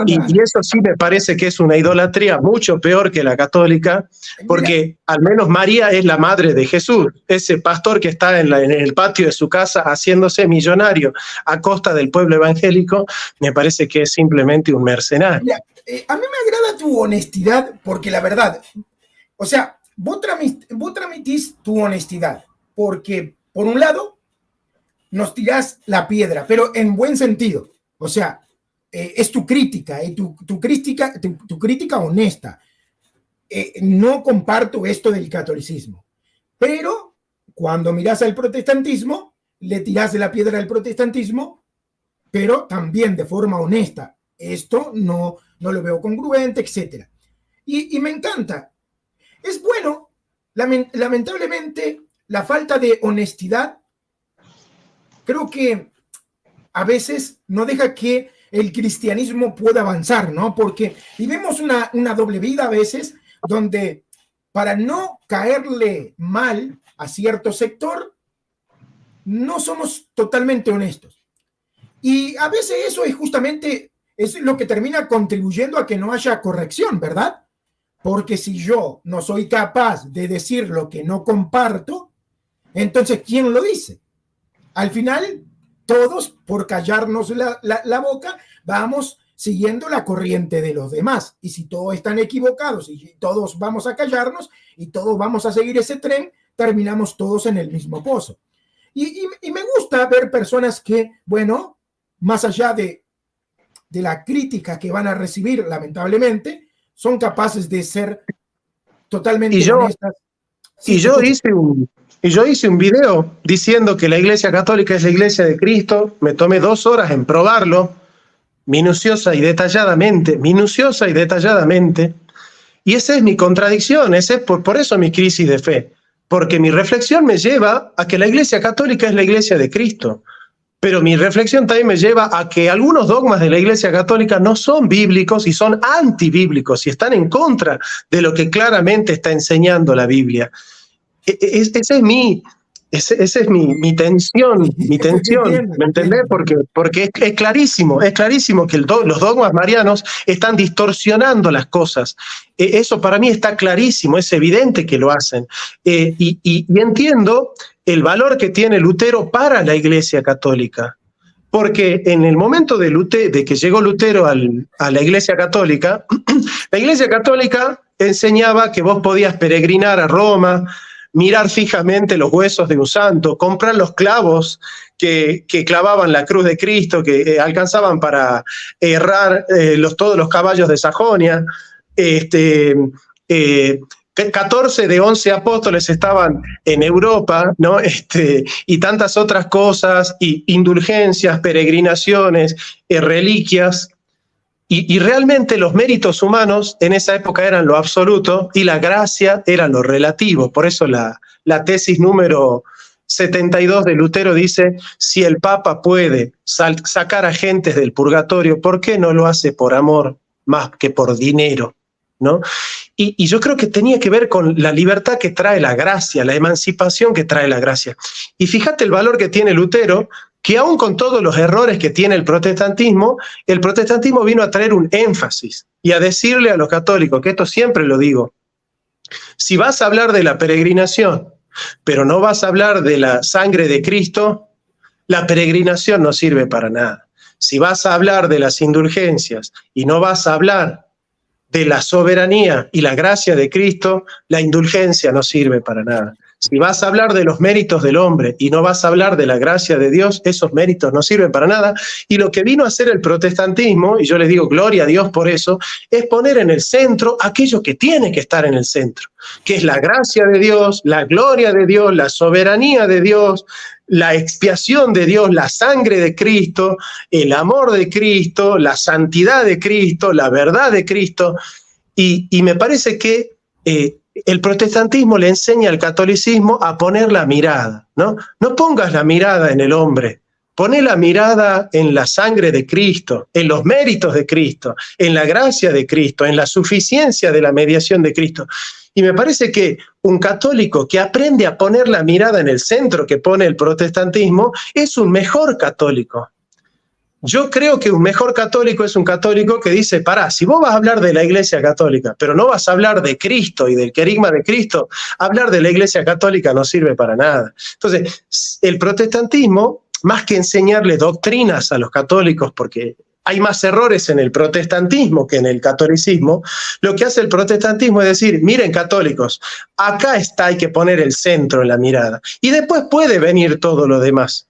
y eso sí me parece que es una idolatría mucho peor que la católica, porque al menos María es la madre de Jesús. Ese pastor que está en el patio de su casa haciéndose millonario a costa del pueblo evangélico, me parece que es simplemente un mercenario. Mira, a mí me agrada tu honestidad, porque la verdad, o sea, vos transmitís tu honestidad, porque por un lado nos tirás la piedra, pero en buen sentido. O sea, es tu crítica, tu crítica honesta. No comparto esto del catolicismo, pero cuando miras al protestantismo, le tirás de la piedra al protestantismo, pero también de forma honesta. Esto no lo veo congruente, etc. Y me encanta. Es bueno, lamentablemente, la falta de honestidad, creo que a veces no deja que el cristianismo pueda avanzar, ¿no? Porque vivimos una doble vida a veces, donde para no caerle mal a cierto sector, no somos totalmente honestos. Y a veces eso es lo que termina contribuyendo a que no haya corrección, ¿verdad? Porque si yo no soy capaz de decir lo que no comparto, entonces, ¿quién lo dice? Al final, todos, por callarnos la boca, vamos siguiendo la corriente de los demás. Y si todos están equivocados y todos vamos a callarnos y todos vamos a seguir ese tren, terminamos todos en el mismo pozo. Y me gusta ver personas que, bueno, más allá de la crítica que van a recibir, lamentablemente, son capaces de ser totalmente honestas. Sí, yo hice un video diciendo que la Iglesia Católica es la Iglesia de Cristo. Me tomé 2 horas en probarlo, minuciosa y detalladamente, y esa es mi contradicción, por eso mi crisis de fe, porque mi reflexión me lleva a que la Iglesia Católica es la Iglesia de Cristo, pero mi reflexión también me lleva a que algunos dogmas de la Iglesia Católica no son bíblicos y son antibíblicos y están en contra de lo que claramente está enseñando la Biblia. Esa es mi tensión, ¿me entendés? Porque es clarísimo que los dogmas marianos están distorsionando las cosas. Eso para mí está clarísimo, es evidente que lo hacen. Y entiendo el valor que tiene Lutero para la Iglesia Católica. Porque en el momento de que llegó Lutero a la Iglesia Católica, la Iglesia Católica enseñaba que vos podías peregrinar a Roma, mirar fijamente los huesos de un santo, comprar los clavos que clavaban la cruz de Cristo, que alcanzaban para errar todos los caballos de Sajonia. 14 de 11 apóstoles estaban en Europa, ¿no? Y tantas otras cosas, y indulgencias, peregrinaciones, reliquias. Y realmente los méritos humanos en esa época eran lo absoluto y la gracia era lo relativo. Por eso la tesis número 72 de Lutero dice, si el Papa puede sacar a gentes del purgatorio, ¿por qué no lo hace por amor más que por dinero? ¿No? Y yo creo que tenía que ver con la libertad que trae la gracia, la emancipación que trae la gracia. Y fíjate el valor que tiene Lutero, que aún con todos los errores que tiene el protestantismo vino a traer un énfasis y a decirle a los católicos, que esto siempre lo digo, si vas a hablar de la peregrinación, pero no vas a hablar de la sangre de Cristo, la peregrinación no sirve para nada. Si vas a hablar de las indulgencias y no vas a hablar de la soberanía y la gracia de Cristo, la indulgencia no sirve para nada. Si vas a hablar de los méritos del hombre y no vas a hablar de la gracia de Dios, esos méritos no sirven para nada. Y lo que vino a hacer el protestantismo, y yo les digo gloria a Dios por eso, es poner en el centro aquello que tiene que estar en el centro, que es la gracia de Dios, la gloria de Dios, la soberanía de Dios, la expiación de Dios, la sangre de Cristo, el amor de Cristo, la santidad de Cristo, la verdad de Cristo. Y me parece que el protestantismo le enseña al catolicismo a poner la mirada, ¿no? No pongas la mirada en el hombre, poné la mirada en la sangre de Cristo, en los méritos de Cristo, en la gracia de Cristo, en la suficiencia de la mediación de Cristo. Y me parece que un católico que aprende a poner la mirada en el centro que pone el protestantismo es un mejor católico. Yo creo que un mejor católico es un católico que dice, pará, si vos vas a hablar de la Iglesia Católica, pero no vas a hablar de Cristo y del querigma de Cristo, hablar de la Iglesia Católica no sirve para nada. Entonces, el protestantismo, más que enseñarle doctrinas a los católicos, porque hay más errores en el protestantismo que en el catolicismo, lo que hace el protestantismo es decir, miren católicos, acá hay que poner el centro en la mirada, y después puede venir todo lo demás.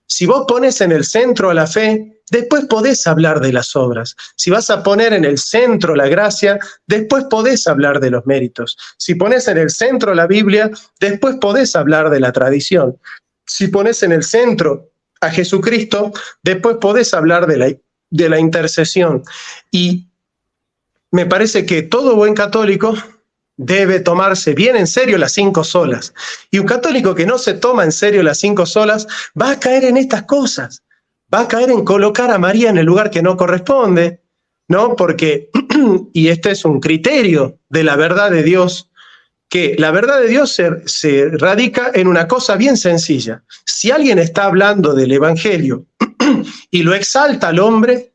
Si vos pones en el centro a la fe, después podés hablar de las obras. Si vas a poner en el centro la gracia, después podés hablar de los méritos. Si pones en el centro la Biblia, después podés hablar de la tradición. Si pones en el centro a Jesucristo, después podés hablar de la intercesión. Y me parece que todo buen católico debe tomarse bien en serio las 5 solas. Y un católico que no se toma en serio las 5 solas va a caer en estas cosas. Va a caer en colocar a María en el lugar que no corresponde, ¿no? Porque, y este es un criterio de la verdad de Dios, que la verdad de Dios se radica en una cosa bien sencilla. Si alguien está hablando del Evangelio y lo exalta al hombre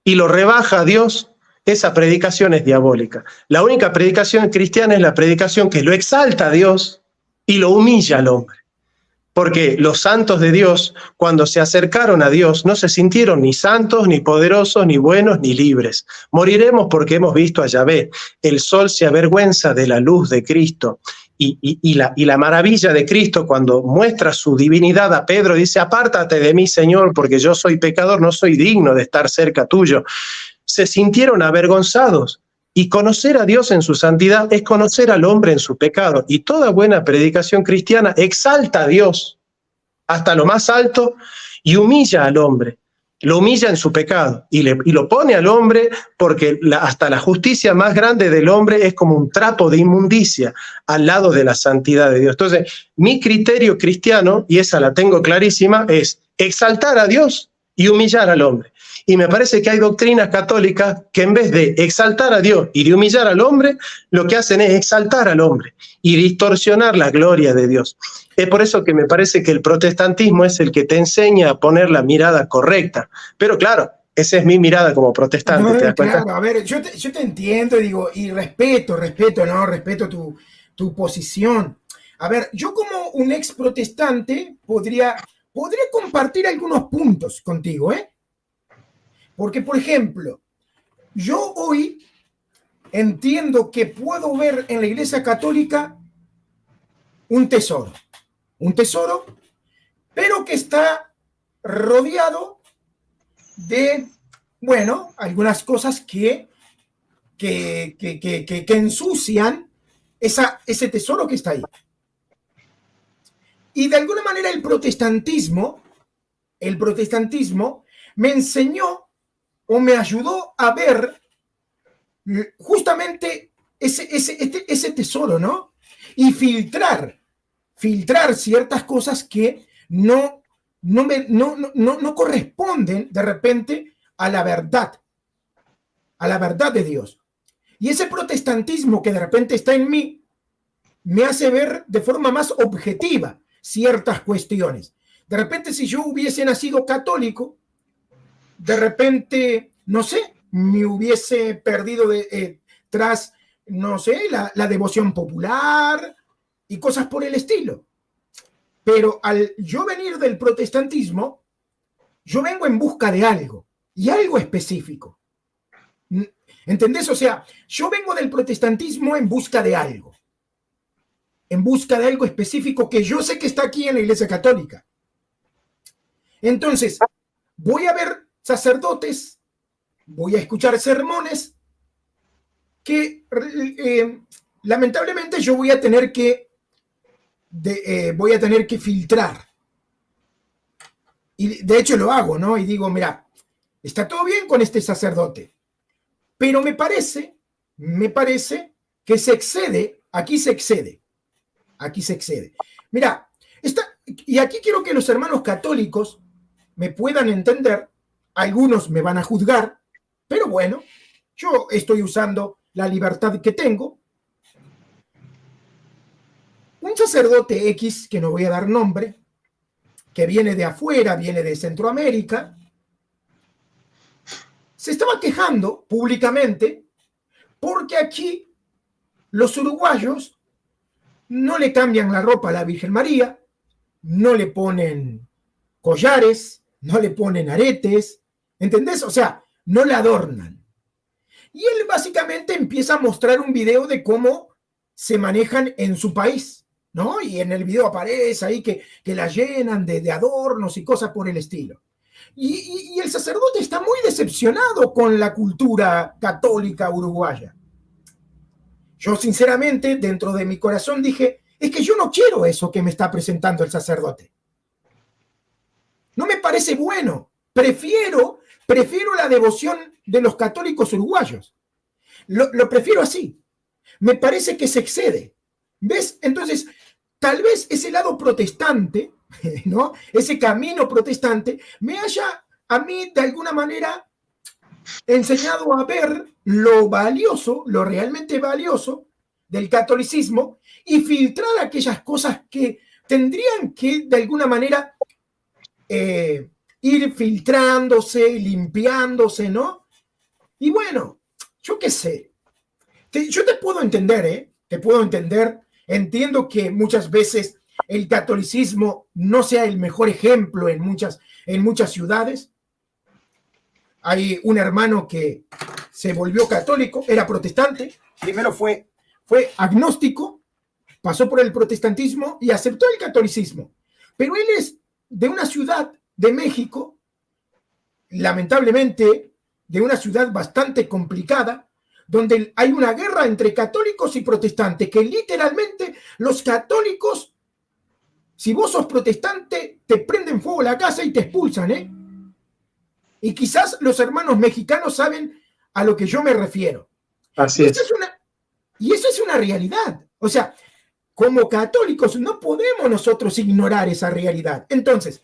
y lo rebaja a Dios, esa predicación es diabólica. La única predicación cristiana es la predicación que lo exalta a Dios y lo humilla al hombre. Porque los santos de Dios, cuando se acercaron a Dios, no se sintieron ni santos, ni poderosos, ni buenos, ni libres. Moriremos porque hemos visto a Yahvé. El sol se avergüenza de la luz de Cristo. Y la maravilla de Cristo cuando muestra su divinidad a Pedro, dice, apártate de mí, Señor, porque yo soy pecador, no soy digno de estar cerca tuyo. Se sintieron avergonzados. Y conocer a Dios en su santidad es conocer al hombre en su pecado. Y toda buena predicación cristiana exalta a Dios hasta lo más alto y humilla al hombre. Lo humilla en su pecado y lo pone al hombre porque hasta la justicia más grande del hombre es como un trapo de inmundicia al lado de la santidad de Dios. Entonces, mi criterio cristiano, y esa la tengo clarísima, es exaltar a Dios y humillar al hombre. Y me parece que hay doctrinas católicas que en vez de exaltar a Dios y de humillar al hombre, lo que hacen es exaltar al hombre y distorsionar la gloria de Dios. Es por eso que me parece que el protestantismo es el que te enseña a poner la mirada correcta. Pero claro, esa es mi mirada como protestante, ¿te das cuenta? Claro, a ver, yo te entiendo y digo, y respeto tu posición. A ver, yo como un ex protestante podría compartir algunos puntos contigo, ¿eh? Porque, por ejemplo, yo hoy entiendo que puedo ver en la Iglesia Católica un tesoro, pero que está rodeado de, bueno, algunas cosas que ensucian ese tesoro que está ahí. Y de alguna manera el protestantismo me enseñó o me ayudó a ver justamente ese tesoro, ¿no? Y filtrar filtrar ciertas cosas que no corresponden de repente a la verdad de Dios. Y ese protestantismo que de repente está en mí me hace ver de forma más objetiva ciertas cuestiones. De repente, si yo hubiese nacido católico, de repente, no sé, me hubiese perdido tras, no sé, la devoción popular y cosas por el estilo. Pero al yo venir del protestantismo, yo vengo en busca de algo, y algo específico. ¿Entendés? O sea, yo vengo del protestantismo en busca de algo específico que yo sé que está aquí en la Iglesia Católica. Entonces, voy a ver sacerdotes, voy a escuchar sermones que lamentablemente yo voy a tener que filtrar. Y de hecho lo hago, ¿no? Y digo, mira, está todo bien con este sacerdote, pero me parece que se excede, aquí se excede. Mira, y aquí quiero que los hermanos católicos me puedan entender. Algunos me van a juzgar, pero bueno, yo estoy usando la libertad que tengo. Un sacerdote X, que no voy a dar nombre, que viene de afuera, viene de Centroamérica, se estaba quejando públicamente porque aquí los uruguayos no le cambian la ropa a la Virgen María, no le ponen collares, no le ponen aretes, ¿entendés? O sea, no la adornan. Y él básicamente empieza a mostrar un video de cómo se manejan en su país, ¿no? Y en el video aparece ahí que la llenan de adornos y cosas por el estilo. Y el sacerdote está muy decepcionado con la cultura católica uruguaya. Yo sinceramente, dentro de mi corazón dije, es que yo no quiero eso que me está presentando el sacerdote. No me parece bueno. Prefiero la devoción de los católicos uruguayos. Lo prefiero así. Me parece que se excede. ¿Ves? Entonces, tal vez ese lado protestante, ¿no? Ese camino protestante, me haya a mí de alguna manera enseñado a ver lo valioso, lo realmente valioso del catolicismo y filtrar aquellas cosas que tendrían que de alguna manera ir filtrándose, limpiándose, ¿no? Y bueno, yo qué sé, yo te puedo entender, ¿eh? Te puedo entender, entiendo que muchas veces el catolicismo no sea el mejor ejemplo en muchas ciudades. Hay un hermano que se volvió católico, era protestante, primero fue agnóstico, pasó por el protestantismo y aceptó el catolicismo. Pero él es de una ciudad de México, lamentablemente de una ciudad bastante complicada, donde hay una guerra entre católicos y protestantes, que literalmente los católicos, si vos sos protestante, te prenden fuego la casa y te expulsan, ¿eh? Y quizás los hermanos mexicanos saben a lo que yo me refiero. Así es. Y eso es una realidad. O sea, como católicos no podemos nosotros ignorar esa realidad. Entonces,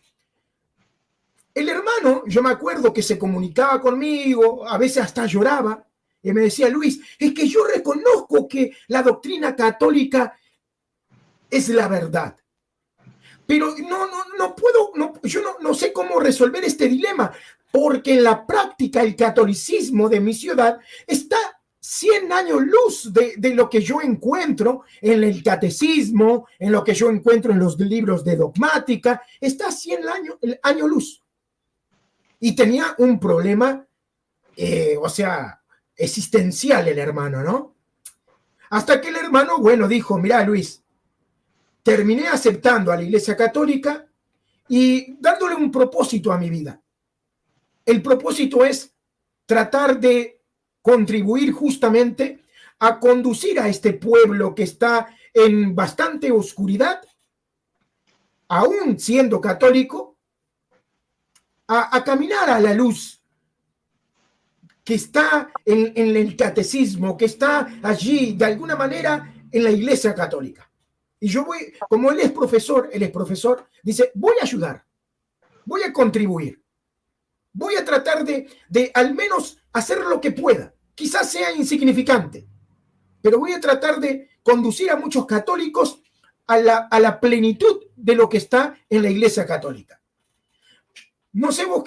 el hermano, yo me acuerdo que se comunicaba conmigo, a veces hasta lloraba, y me decía, Luis, es que yo reconozco que la doctrina católica es la verdad. Pero no puedo, yo no sé cómo resolver este dilema, porque en la práctica el catolicismo de mi ciudad está 100 años luz de lo que yo encuentro en el catecismo, en lo que yo encuentro en los libros de dogmática, está 100 años luz. Y tenía un problema, o sea, existencial el hermano, ¿no? Hasta que el hermano, bueno, dijo, mira Luis, terminé aceptando a la Iglesia Católica y dándole un propósito a mi vida. El propósito es tratar de contribuir justamente a conducir a este pueblo que está en bastante oscuridad, aún siendo católico, a caminar a la luz que está en el catecismo, que está allí de alguna manera en la Iglesia Católica. Y yo voy, como él es profesor, dice, voy a ayudar, voy a contribuir, voy a tratar de al menos hacer lo que pueda. Quizás sea insignificante, pero voy a tratar de conducir a muchos católicos a la plenitud de lo que está en la Iglesia Católica. No sé vos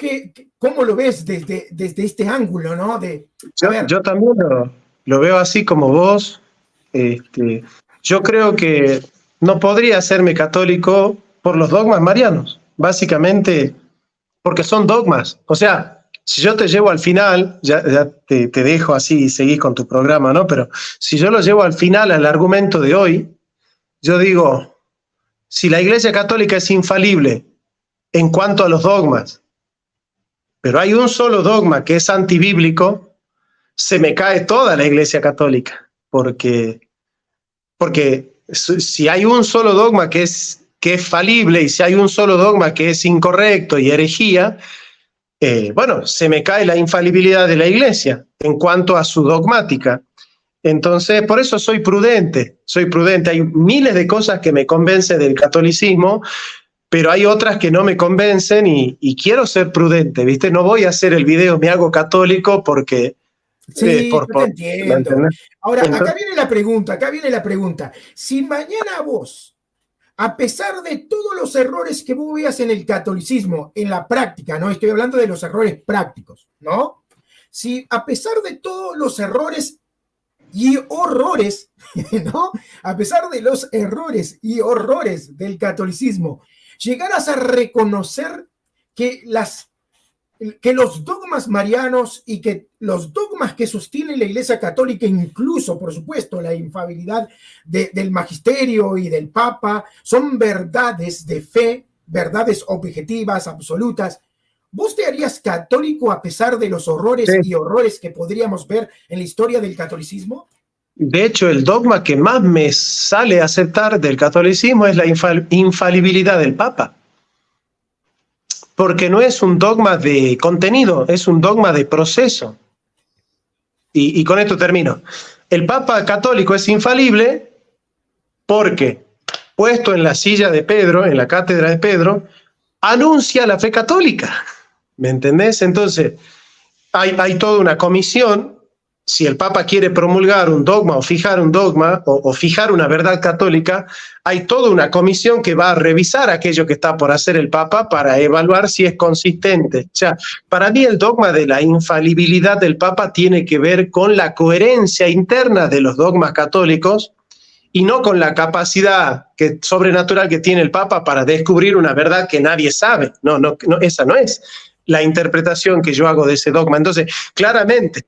cómo lo ves desde este ángulo, ¿no? Yo también lo veo así como vos. Yo creo que no podría hacerme católico por los dogmas marianos, básicamente porque son dogmas. O sea, si yo te llevo al final, ya te dejo así y seguís con tu programa, ¿no? Pero si yo lo llevo al final, al argumento de hoy, yo digo, si la Iglesia Católica es infalible en cuanto a los dogmas, pero hay un solo dogma que es antibíblico, se me cae toda la Iglesia Católica, porque si hay un solo dogma que es falible y si hay un solo dogma que es incorrecto y herejía, bueno, se me cae la infalibilidad de la Iglesia en cuanto a su dogmática. Entonces, por eso soy prudente. Hay miles de cosas que me convencen del catolicismo, pero hay otras que no me convencen y quiero ser prudente, ¿viste? No voy a hacer el video, me hago católico porque... Sí, yo te entiendo. Ahora, Entonces, acá viene la pregunta. Si mañana vos, a pesar de todos los errores que vos veas en el catolicismo, en la práctica, ¿no? Estoy hablando de los errores prácticos, ¿no? Si a pesar de todos los errores y horrores, ¿no? A pesar de los errores y horrores del catolicismo, llegaras a reconocer que los dogmas marianos y que los dogmas que sostiene la Iglesia Católica, incluso, por supuesto, la infalibilidad del magisterio y del Papa, son verdades de fe, verdades objetivas, absolutas. ¿Vos te harías católico a pesar de los horrores y horrores que podríamos ver en la historia del catolicismo? De hecho, el dogma que más me sale a aceptar del catolicismo es la infalibilidad del Papa. Porque no es un dogma de contenido, es un dogma de proceso. Y con esto termino. El Papa católico es infalible porque, puesto en la silla de Pedro, en la cátedra de Pedro, anuncia la fe católica. ¿Me entendés? Entonces, hay toda una comisión. Si el Papa quiere promulgar un dogma o fijar un dogma o fijar una verdad católica, hay toda una comisión que va a revisar aquello que está por hacer el Papa para evaluar si es consistente. O sea, para mí el dogma de la infalibilidad del Papa tiene que ver con la coherencia interna de los dogmas católicos y no con la capacidad sobrenatural que tiene el Papa para descubrir una verdad que nadie sabe. No, esa no es la interpretación que yo hago de ese dogma. Entonces, claramente,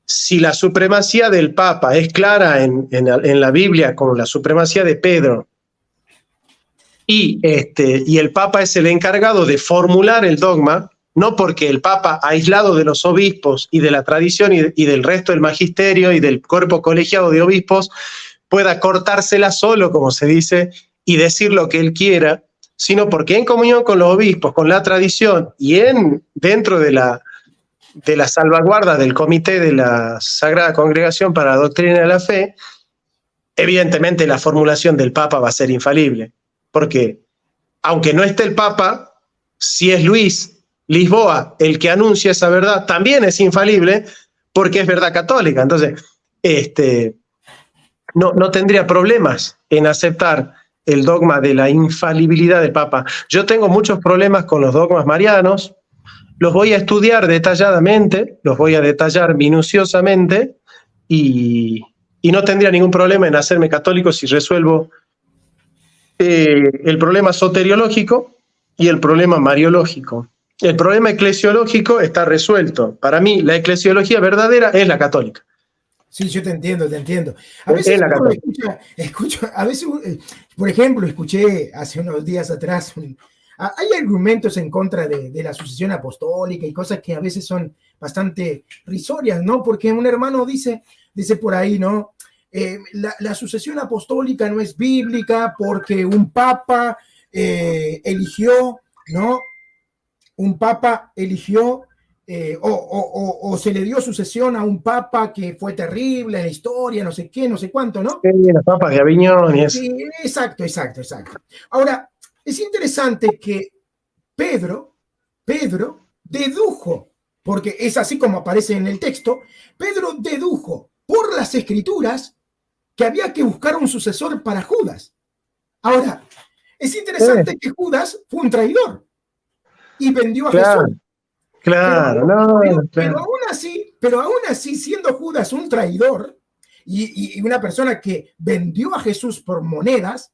si la supremacía del Papa es clara en la Biblia como la supremacía de Pedro y el Papa es el encargado de formular el dogma, no porque el Papa, aislado de los obispos y de la tradición y del resto del magisterio y del cuerpo colegiado de obispos, pueda cortársela solo, como se dice, y decir lo que él quiera, sino porque en comunión con los obispos, con la tradición y dentro de la salvaguarda del Comité de la Sagrada Congregación para la Doctrina de la Fe, evidentemente la formulación del Papa va a ser infalible, porque aunque no esté el Papa, si es Luis Lisboa el que anuncia esa verdad, también es infalible porque es verdad católica. Entonces, no tendría problemas en aceptar el dogma de la infalibilidad del Papa. Yo tengo muchos problemas con los dogmas marianos. Los voy a estudiar detalladamente, los voy a detallar minuciosamente y no tendría ningún problema en hacerme católico si resuelvo el problema soteriológico y el problema mariológico. El problema eclesiológico está resuelto. Para mí, la eclesiología verdadera es la católica. Sí, yo te entiendo. A veces uno escucha, a veces, por ejemplo, escuché hace unos días atrás hay argumentos en contra de la sucesión apostólica y cosas que a veces son bastante risorias, ¿no? Porque un hermano dice por ahí, ¿no? La sucesión apostólica no es bíblica porque un papa eligió, ¿no? Un papa eligió o se le dio sucesión a un papa que fue terrible en la historia, no sé qué, no sé cuánto, ¿no? Sí, las papas de Aviñón y eso. Sí, exacto, exacto, exacto. Ahora, es interesante que Pedro dedujo, porque es así como aparece en el texto, Pedro dedujo por las escrituras que había que buscar un sucesor para Judas. Ahora, es interesante que Judas fue un traidor y vendió a Claro, Jesús. claro, no, Pero claro. aún así, siendo Judas un traidor y una persona que vendió a Jesús por monedas,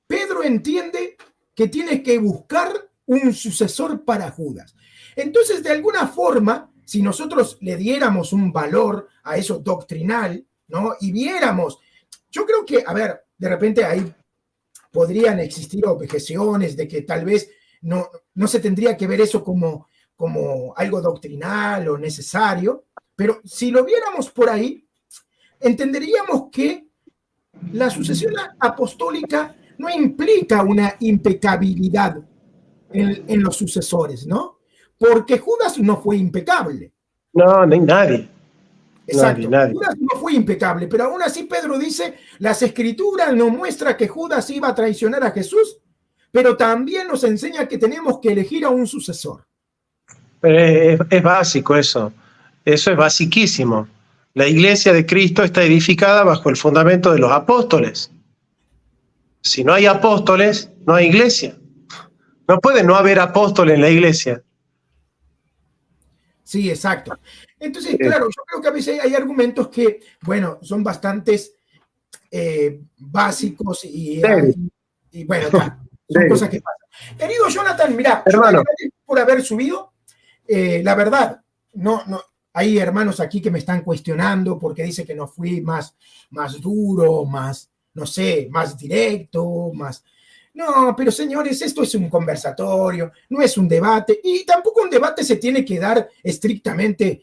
Pedro entiende que tiene que buscar un sucesor para Judas. Entonces, de alguna forma, si nosotros le diéramos un valor a eso doctrinal, ¿no? Y viéramos, yo creo que, a ver, de repente ahí podrían existir objeciones de que tal vez no se tendría que ver eso como algo doctrinal o necesario, pero si lo viéramos por ahí, entenderíamos que la sucesión apostólica no implica una impecabilidad en los sucesores, ¿no? Porque Judas no fue impecable. No, no hay nadie. Nadie, Exacto. nadie. Judas no fue impecable, pero aún así Pedro dice, las escrituras nos muestran que Judas iba a traicionar a Jesús, pero también nos enseña que tenemos que elegir a un sucesor. Es básico eso. Eso es basiquísimo. La iglesia de Cristo está edificada bajo el fundamento de los apóstoles. Si no hay apóstoles, no hay iglesia. No puede no haber apóstoles en la iglesia. Sí, exacto. Entonces, claro, yo creo que a veces hay argumentos que, bueno, son bastantes básicos y bueno, son cosas que pasan. Querido Jonathan, mira, yo te agradezco por haber subido. La verdad, no, hay hermanos aquí que me están cuestionando porque dice que no fui más duro, más, no sé, más directo, más... No, pero señores, esto es un conversatorio, no es un debate, y tampoco un debate se tiene que dar estrictamente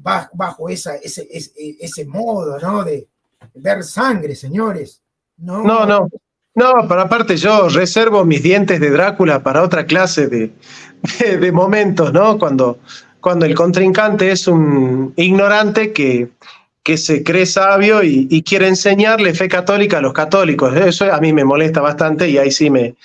bajo ese modo, ¿no? De ver sangre, señores. No, pero aparte yo reservo mis dientes de Drácula para otra clase de momentos, ¿no? Cuando el contrincante es un ignorante que se cree sabio y quiere enseñarle fe católica a los católicos. Eso a mí me molesta bastante y ahí sí me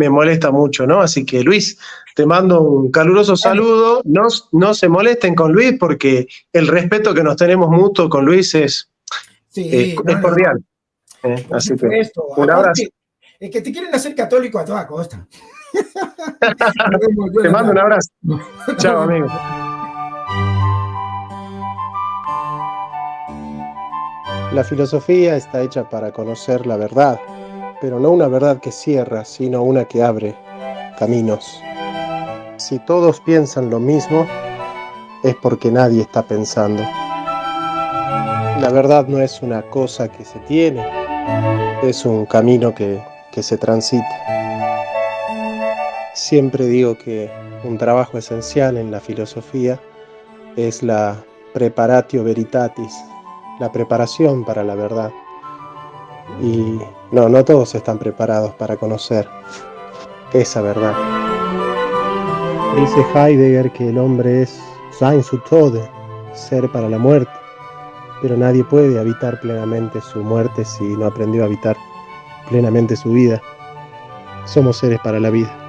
molesta mucho, ¿no? Así que Luis, te mando un caluroso saludo. No se molesten con Luis porque el respeto que nos tenemos mutuo con Luis es cordial. Por Así supuesto. que un abrazo. Es que te quieren hacer católico a toda costa. Te mando un abrazo. Chao, amigo. La filosofía está hecha para conocer la verdad, pero no una verdad que cierra, sino una que abre caminos. Si todos piensan lo mismo, es porque nadie está pensando. La verdad no es una cosa que se tiene, es un camino que se transita. Siempre digo que un trabajo esencial en la filosofía es la preparatio veritatis, la preparación para la verdad. Y no todos están preparados para conocer esa verdad. Dice Heidegger que el hombre es sein zu Tode, ser para la muerte, pero nadie puede habitar plenamente su muerte si no aprendió a habitar plenamente su vida. Somos seres para la vida.